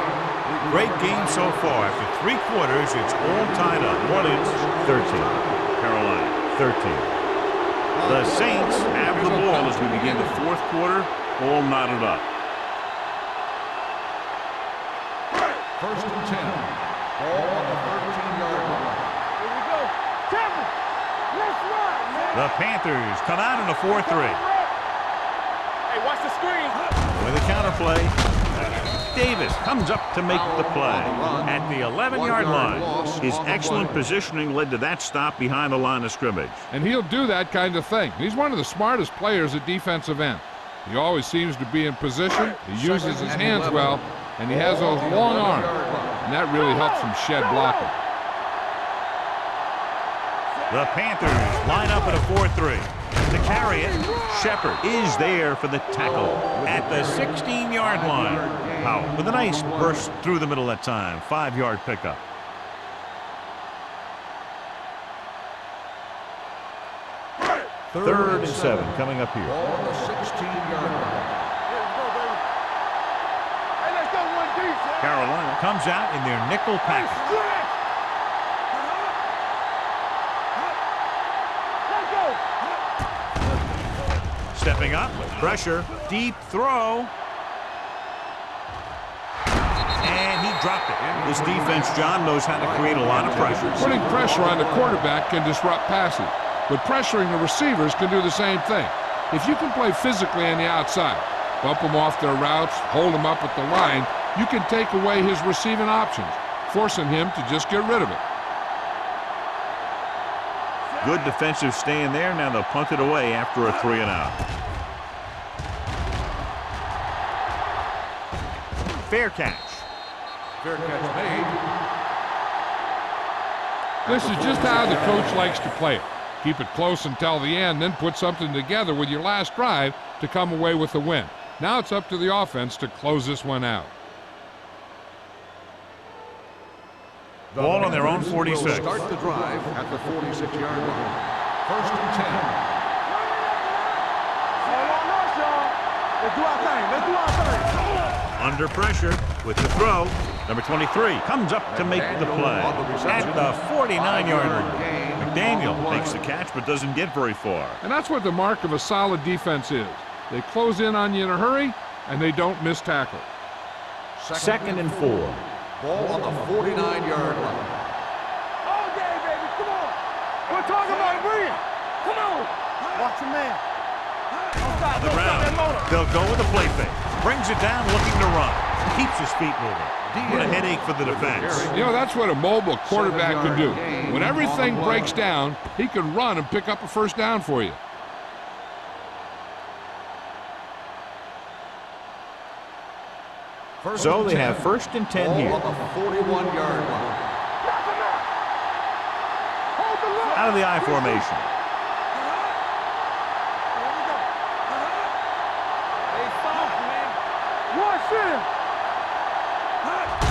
Great game so far. After 3 quarters, it's all tied up. Orleans 13, Carolina 13. The Saints have the ball as we begin the 4th quarter, all knotted up. First and 10. Ball on the 13-yard line. Here we go. Tackle. Let's run, man. The Panthers come out in a 4-3. Hey, watch the screen. With a counterplay, Davis comes up to make the play at the 11-yard line. His excellent positioning led to that stop behind the line of scrimmage. And he'll do that kind of thing. He's one of the smartest players at defensive end. He always seems to be in position. He uses his hands well, and he has those long arms. And that really helps him shed blocking. The Panthers line up at a 4-3. To carry it, Shepard is there for the tackle at the 16-yard line. Powell with a nice burst through the middle that time. 5-yard pickup. Third and 7 coming up here. Ball on the 16-yard line. Let's go, baby. Hey, let's go 1 deep, son. Carolina comes out in their nickel package. Stretch. Let's go. Stepping up, pressure, deep throw. And he dropped it. This defense, John, knows how to create a lot of pressure. Putting pressure on the quarterback can disrupt passes, but pressuring the receivers can do the same thing. If you can play physically on the outside, bump them off their routes, hold them up at the line, you can take away his receiving options, forcing him to just get rid of it. Good defensive stand there. Now they'll punt it away after a 3-and-out. Fair catch. Fair catch made. This is just how the coach likes to play it. Keep it close until the end, then put something together with your last drive to come away with the win. Now it's up to the offense to close this one out. Ball on their own 46. Start the drive at the 46-yard line. First and 10. Hold on us, y'all. Let's do our thing. Let's do our thing. Under pressure with the throw. Number 23 comes up to make the play at the 49-yard line. McDaniel makes the catch but doesn't get very far. And that's what the mark of a solid defense is. They close in on you in a hurry, and they don't miss tackle. Second and 4. Ball on the 49-yard line. All day, baby. Come on. We're talking about it, Bree. Come on. Watch your man. Don't stop. On the Don't stop that ground, motor. they'll go with a play fake. Brings it down looking to run. Keeps his feet moving. What a headache for the defense. You know, that's what a mobile quarterback can do. When everything breaks down, he can run and pick up a first down for you. So they have 1st and 10 here. On the 41-yard line. Out of the I formation.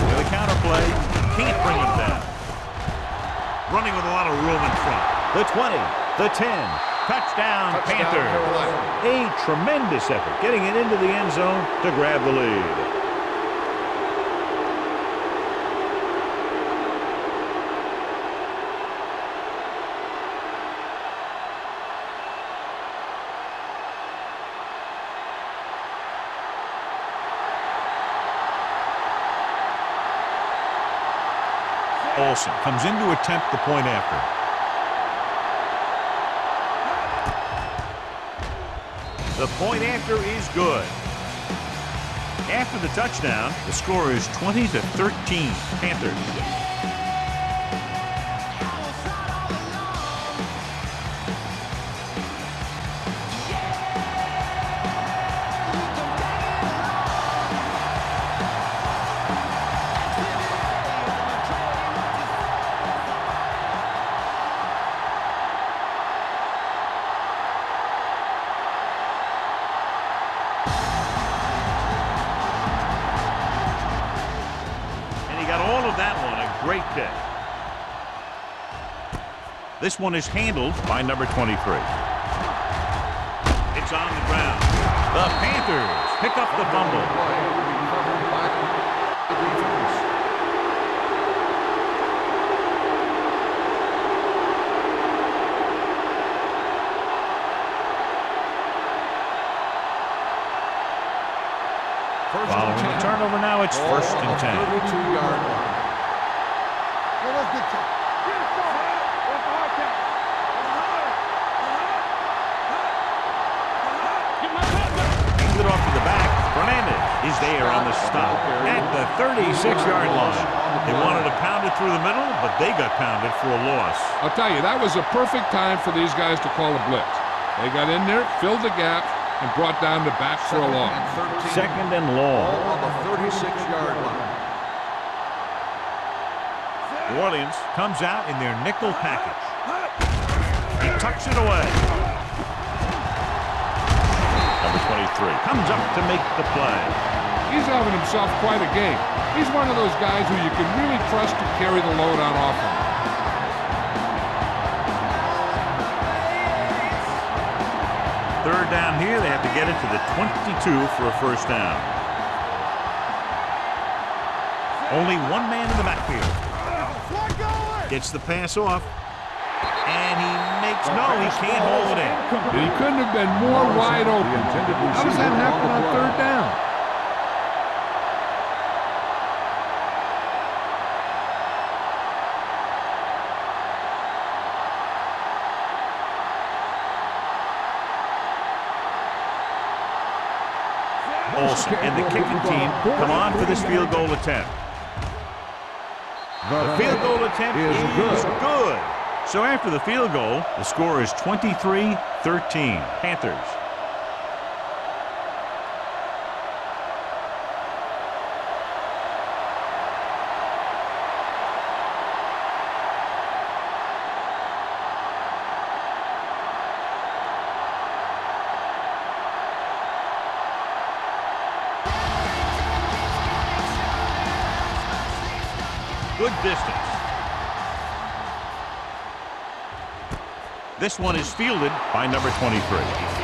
With a counter play, can't bring him down. Running with a lot of room in front. The 20, the 10. Touchdown, Panthers. A tremendous effort getting it into the end zone to grab the lead. Olsen comes in to attempt the point after. The point after is good. After the touchdown, the score is 20-13, Panthers. Great kick. This one is handled by number 23. It's on the ground. The Panthers pick up the fumble. Following the turnover now, it's 1st and 10. 32-yard line. It off to the back. Fernandez is there on the stop at the 36-yard line. They wanted to pound it through the middle, but they got pounded for a loss. I'll tell you, that was a perfect time for these guys to call a blitz. They got in there, filled the gap, and brought down the back for a loss. 2nd and long. On the 36-yard line. New Orleans comes out in their nickel package. He tucks it away. Number 23 comes up to make the play. He's having himself quite a game. He's one of those guys who you can really trust to carry the load on offense. Third down here, they have to get it to the 22 for a first down. Only one man in the backfield. Gets the pass off. And he makes he can't hold it in. He couldn't have been more wide open. How does that happen on 3rd down? Olsen and the kicking team come on for this field goal attempt. The field goal attempt is good. So after the field goal, the score is 23-13, Panthers. Good distance. This one is fielded by number 23.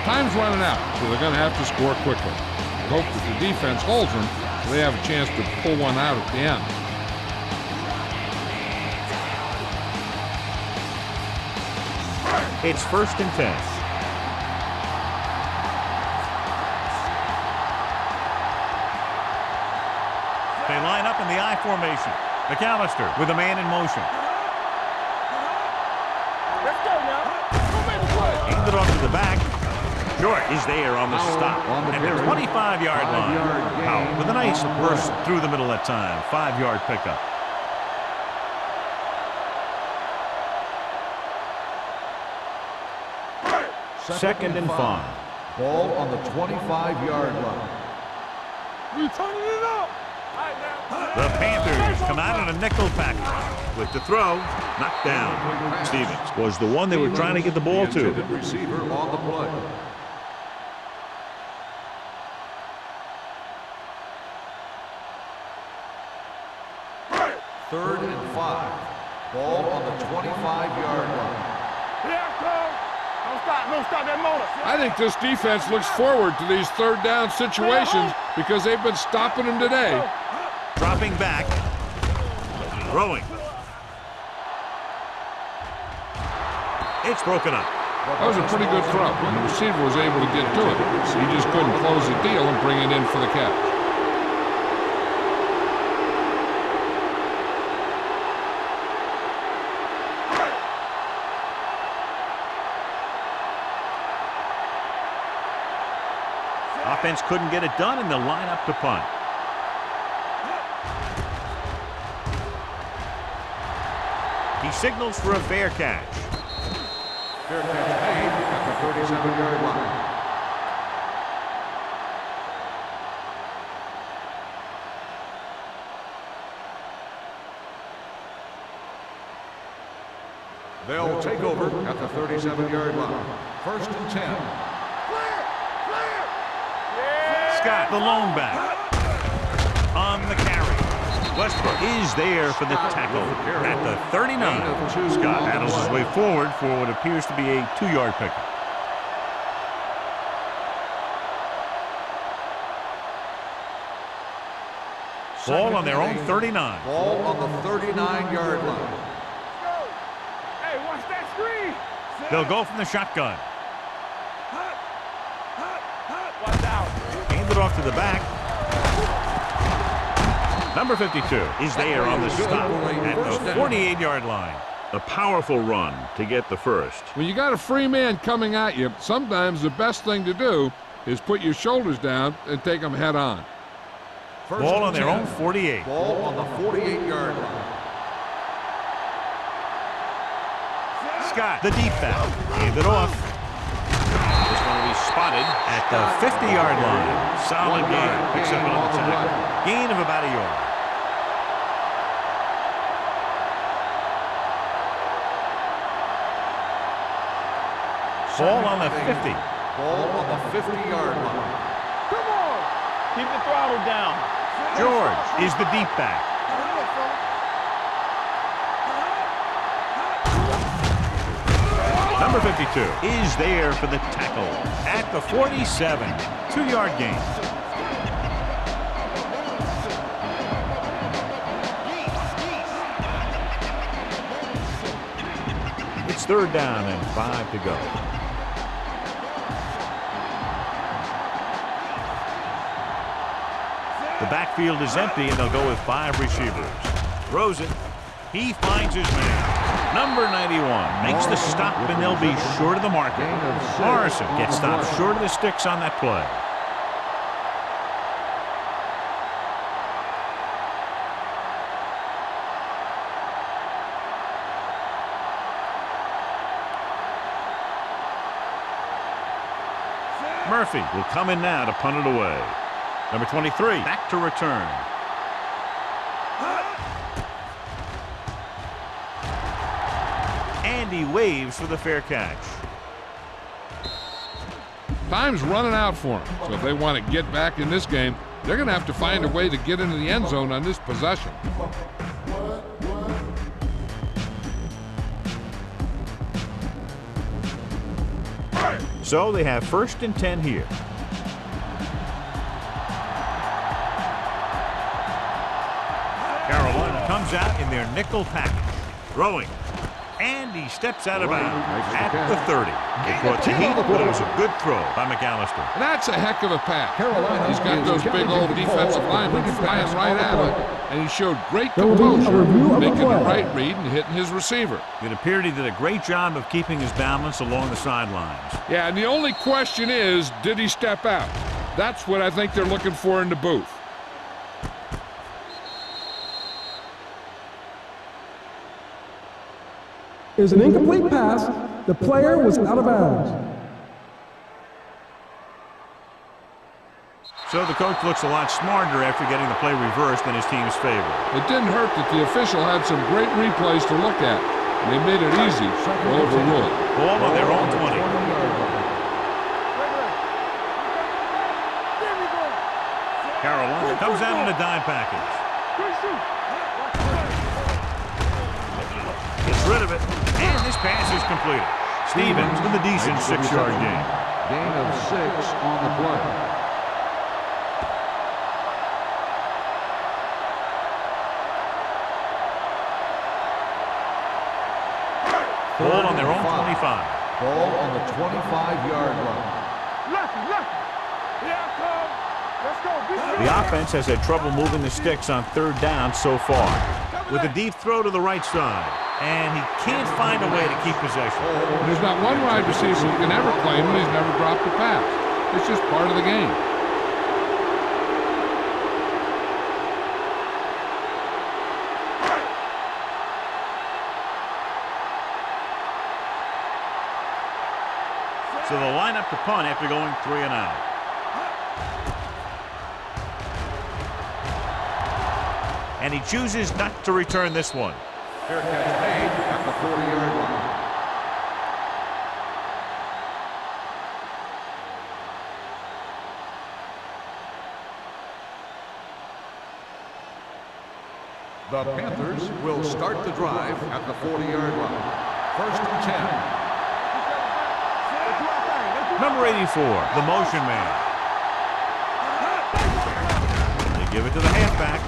Time's running out, so they're going to have to score quickly. I hope that the defense holds them so they have a chance to pull one out at the end. It's 1st and 10. They line up in the I formation. McAllister with a man in motion. Let's go now. Handed off to the back. Short is there on the stop at the 25-yard line. Powell with a nice burst through the middle that time. 5-yard pickup. Second and 5. Ball on the 25-yard line. We turning it up. The Panthers come out in a nickel package. With the throw, knocked down. Stevens was the one they were trying to get the ball to. The receiver on the play. Third and 5. Ball on the 25-yard line. Here, coach. Don't stop that motor. I think this defense looks forward to these third down situations because they've been stopping them today. Dropping back. Throwing. It's broken up. That was a pretty good throw, and the receiver was able to get to it. So he just couldn't close the deal and bring it in for the catch. Offense couldn't get it done, and they'll line up to punt. He signals for a fair catch. Fair catch made at the 37-yard line. They'll take over at the 37-yard line. First and 10. Scott, the lone back. On the carry. Westbrook is there for the tackle at the 39. Scott battles his way forward for what appears to be a 2-yard pickup. Ball on their own 39. Ball on the 39-yard line. Hey, watch that screen. They'll go from the shotgun. Watch out. Hand it off to the back. Number 52 is there on the stop at the 48-yard line. A powerful run to get the first. When you got a free man coming at you, sometimes the best thing to do is put your shoulders down and take them head on. First Ball on and their 10. own 48. Ball on the 48-yard line. Scott, the deep back. Hand it off. This one will be spotted at the 50-yard line. Solid gain. Picks up on the tackle. Gain of about a yard. Ball on the 50. Ball on the 50-yard line. Come on. Keep the throttle down. George is the deep back. Number 52 is there for the tackle at the 47. 2-yard gain. It's third down and 5 to go. The backfield is empty, and they'll go with 5 receivers. Throws it. He finds his man. Number 91 makes the stop, and they'll be short of the marker. Morrison gets stopped short of the sticks on that play. Murphy will come in now to punt it away. Number 23 back to return. And he waves for the fair catch. Time's running out for them. So if they want to get back in this game, they're going to have to find a way to get into the end zone on this possession. So they have first and 10 here. Carolina comes out in their nickel package. Throwing. And he steps out of bounds at the 30. It brought the heat, but it was a good throw by McAllister. And that's a heck of a pass. Carolina He's got is those big old challenging defensive ball. linemen Completed flying pass right on the at him. play. And he showed great There will be a composure, review of the making the play. right read and hitting his receiver. It appeared he did a great job of keeping his balance along the sidelines. Yeah, and the only question is, did he step out? That's what I think they're looking for in the booth. Is an incomplete pass. The player was out of bounds. So the coach looks a lot smarter after getting the play reversed in his team's favor. It didn't hurt that the official had some great replays to look at. And they made it easy to overrule it. Ball on their own 20. Carolina comes out in a dime package. Gets rid of it, and this pass is completed. Stevens with a decent 6-yard gain. Gain of 6 on the play. Ball on their own 25. Ball on the 25-yard line. The offense has had trouble moving the sticks on 3rd down so far. With a deep throw to the right side. And he can't find a way to keep possession. There's not one wide receiver who can ever claim that he's never dropped a pass. It's just part of the game. So they'll line up to punt after going 3 and out. And he chooses not to return this one. Fair catch made at the 40-yard line. The Panthers will start the drive at the 40-yard line. 1st and 10. Number 84, the motion man. They give it to the halfback.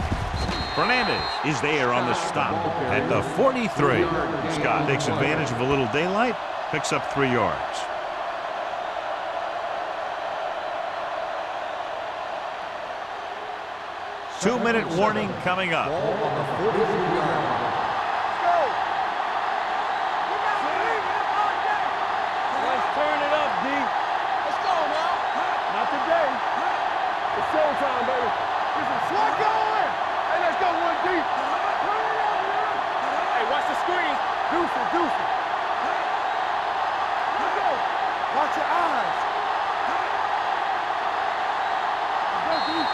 Fernandez is there on the stop at the 43. Scott takes advantage of a little daylight, picks up 3 yards. Two-minute warning coming up. Ball on the 43-yard line. Let's turn it up, D. Let's go now. Not today. It's showtime, baby. This is what going. Hey, let's go one deep. Hey, watch the screen. Deuce it, deuce it. Let's go. Watch your eyes. Let's go, D.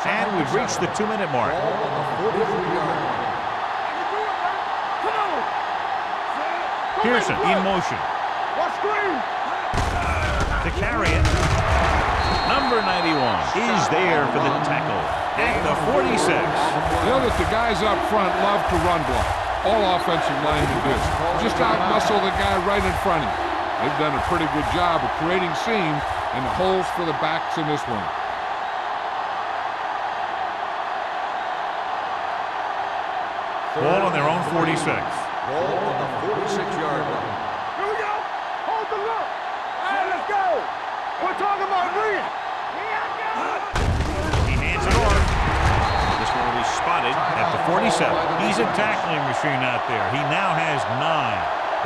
And we've reached the 2-minute mark. Ball on the 43-yard line. Come on. Pearson in motion Watch screen. to carry it. Number 91 is there for the tackle at the 46. You know that the guys up front love to run block. All offensive linemen do. Just out-muscle the guy right in front of you. They've done a pretty good job of creating seams and holes for the backs in this one. Ball on their own 46. Ball on the 46-yard line. Here we go. Hold the look. Hey, let's go. We're talking about Green. He hands it off. This one will be spotted at the 47. He's a tackling machine out there. He now has 9.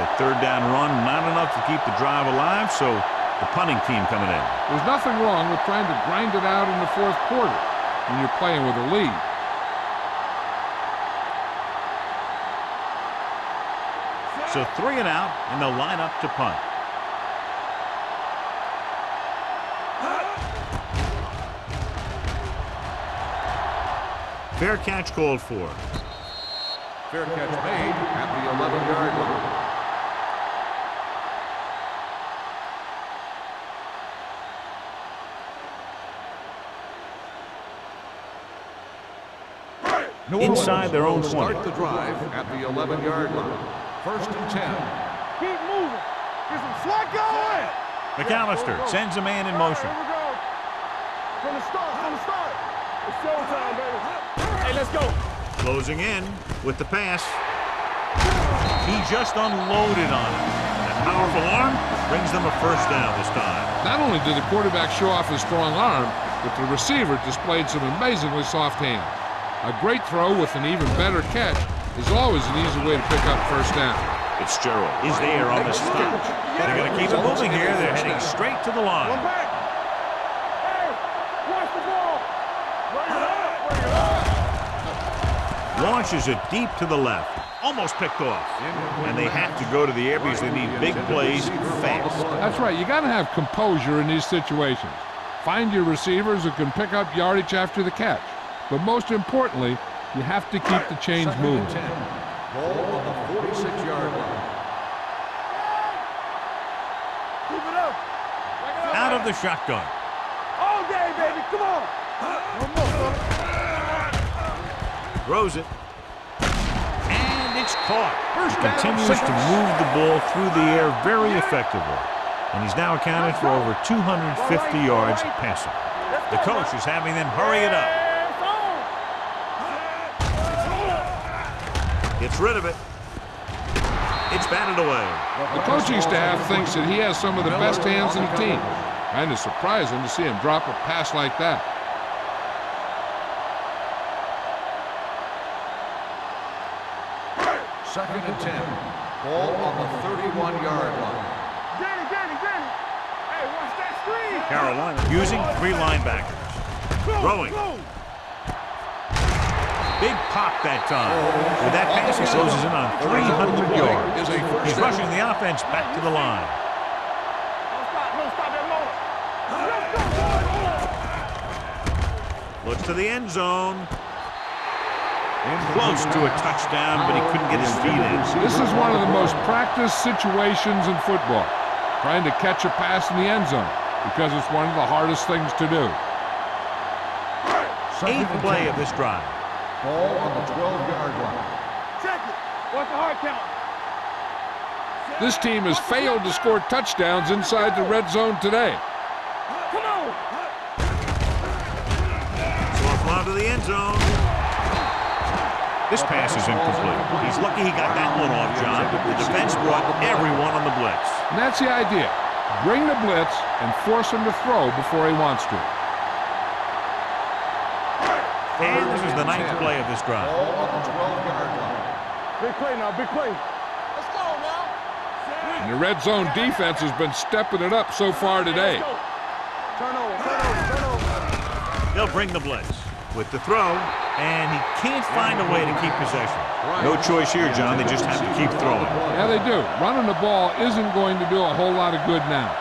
The 3rd down run, not enough to keep the drive alive, so the punting team coming in. There's nothing wrong with trying to grind it out in the 4th quarter when you're playing with a lead. So 3 and out, and they'll line up to punt. Fair catch called for. Fair catch made at the 11-yard line. Inside their own 20. Start the drive at the 11-yard line. 1st and 10. Keep moving. Get some slack going. McAllister sends a man in motion. Here we go. From the start. It's showtime, baby. Hey, let's go. Closing in with the pass. He just unloaded on him. That powerful arm brings them a first down this time. Not only did the quarterback show off his strong arm, but the receiver displayed some amazingly soft hands. A great throw with an even better catch is always an easy way to pick up first down. Fitzgerald is there on the stop. They're going to keep it moving here. They're heading straight to the line. Come back. Hey, watch the ball. Bring it up. Launches it deep to the left. Almost picked off. And they have to go to the air because they need big plays fast. That's right. You got to have composure in these situations. Find your receivers who can pick up yardage after the catch. But most importantly, you have to keep the chains moving. Ball on the 46-yard line. Keep it up. Out of the shotgun. All day, baby. Come on. One more, Throws it. And it's caught. Continues to move the ball through the air very effectively. And he's now accounted for over 250 yards passing. The coach is having them hurry it up. Gets rid of it. It's batted away. The coaching staff thinks that he has some of the best hands in the team. Kind of surprising to see him drop a pass like that. Second and 10. Ball on the 31-yard line. Danny. Hey, watch that screen. Carolina using 3 linebackers. Throwing. Big pop that time. With that pass, he closes in on 300 yards. He's rushing the offense back to the line. Don't stop that motor. Looks to the end zone. Close to a touchdown, but he couldn't get his feet in. This is one of the most practiced situations in football. Trying to catch a pass in the end zone, because it's one of the hardest things to do. 8th play of this drive. Ball on the 12-yard line. Check it. What's the hard count? This team has failed to score touchdowns inside the red zone today. Come on. Soft line to the end zone. This pass is incomplete. He's lucky he got that one off, John. The defense brought everyone on the blitz. And that's the idea. Bring the blitz and force him to throw before he wants to. And this is the 9th play of this drive. Ball on the 12-yard line. Big play now, big play. Let's go now. And the red zone defense has been stepping it up so far today. Turn over. They'll bring the blitz with the throw, and he can't find a way to keep possession. No choice here, John. They just have to keep throwing. Yeah, they do. Running the ball isn't going to do a whole lot of good now.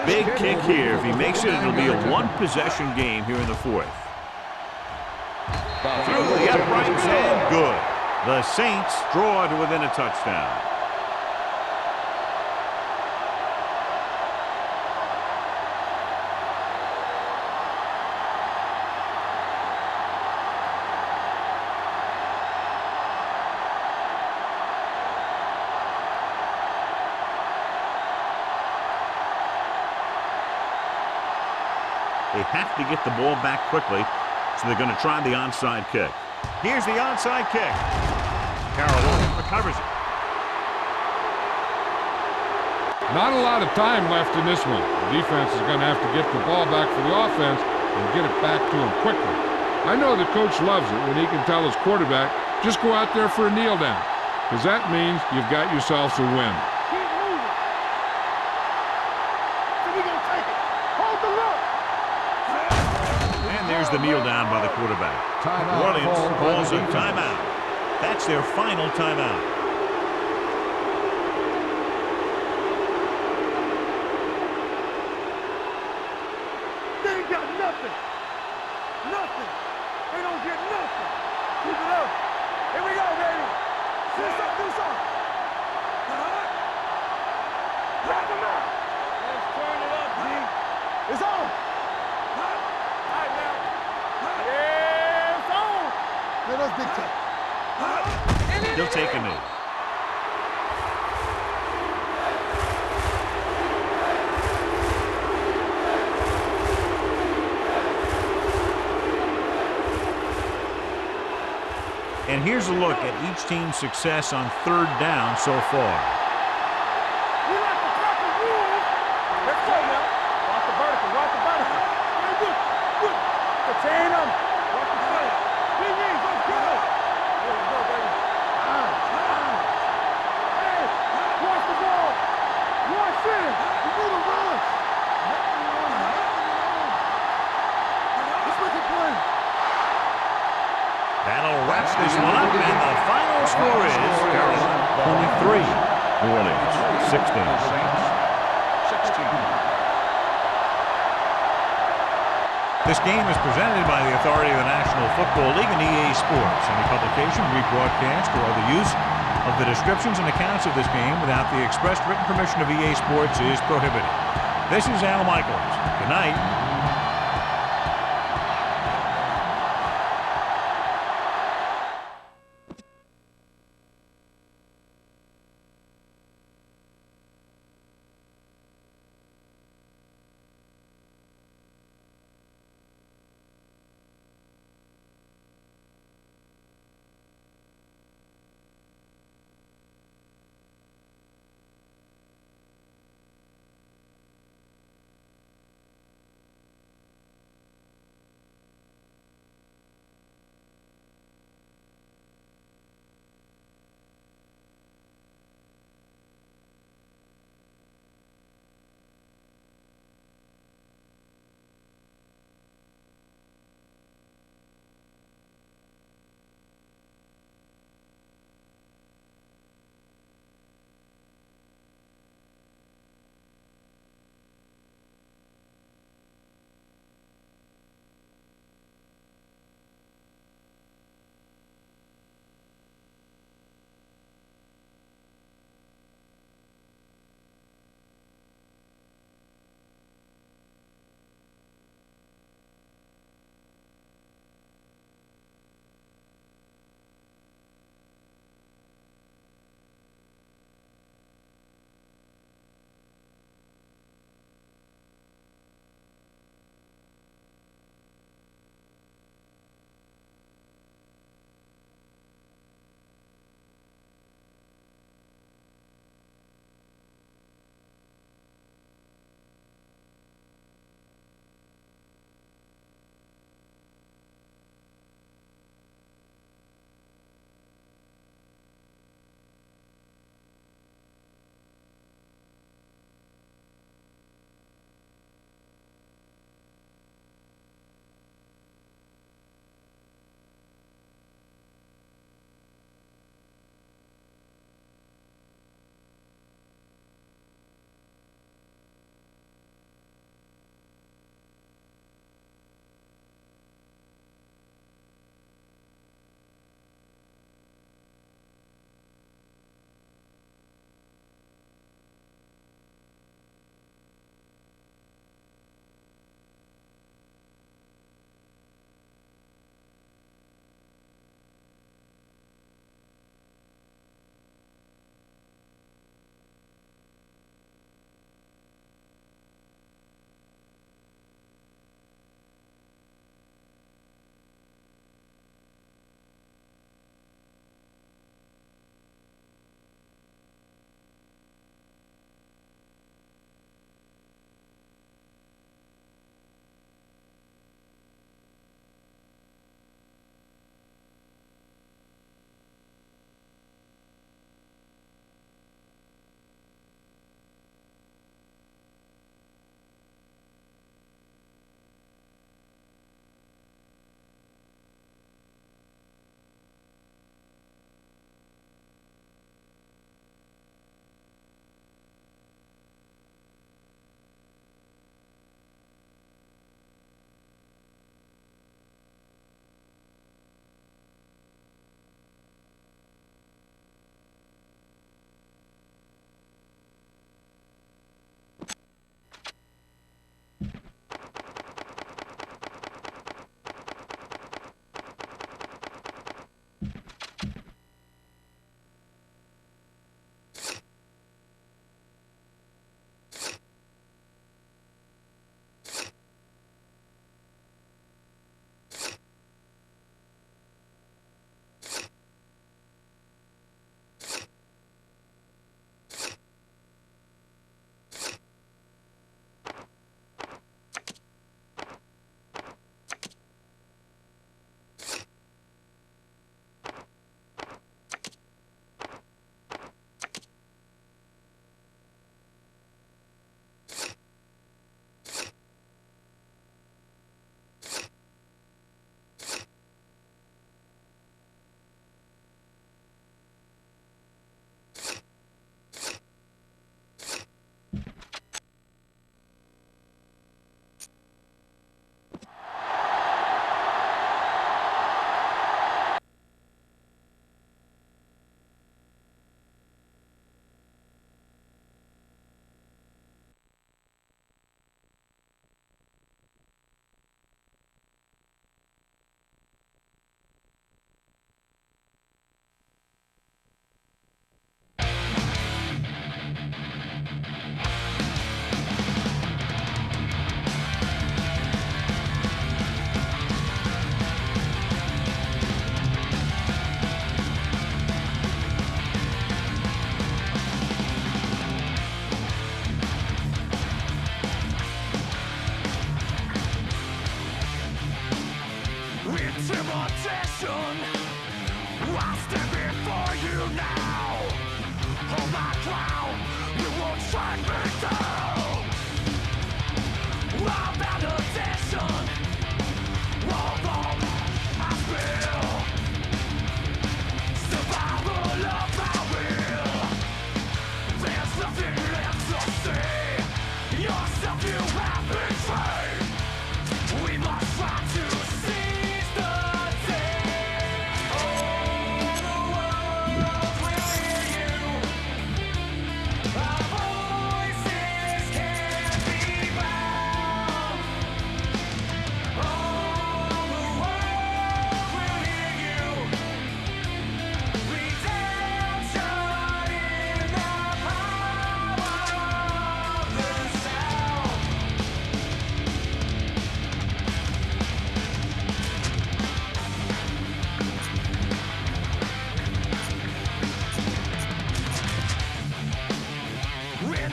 Big kick here. If he makes it, it'll be a 1-possession game here in the 4th. Through the uprights and good. The Saints draw to within a touchdown. They have to get the ball back quickly, so they're going to try the onside kick. Here's the onside kick. Carolina recovers it. Not a lot of time left in this one. The defense is going to have to get the ball back for the offense and get it back to him quickly. I know the coach loves it when he can tell his quarterback, just go out there for a kneel down, because that means you've got yourselves a win. Keep moving. So we gonna take it. Hold the look. And there's the kneel down by the quarterback. New Orleans calls a timeout. That's their final timeout. They ain't got nothing. Nothing. They don't get nothing. Keep it up. Here we go, baby. Do something. Drop them out. Let's turn it up, G. He'll take a knee. And here's a look at each team's success on third down so far. We like to cut the rules. Let's go now. Watch the vertical. Watch the vertical. Very good. Good. Contain them. Watch the front. Big knees. Let's go. There we go, baby. Hey, watch the ball. Watch it. We do the rush. Let's make it play. That'll wrap this one up, and the final score is Carolina 23, New Orleans 16. This game is presented by the authority of the National Football League and EA Sports. Any publication, rebroadcast, or other use of the descriptions and accounts of this game without the express written permission of EA Sports is prohibited. This is Al Michaels. Good night.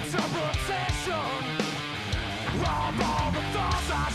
Interpretation of all the thoughts I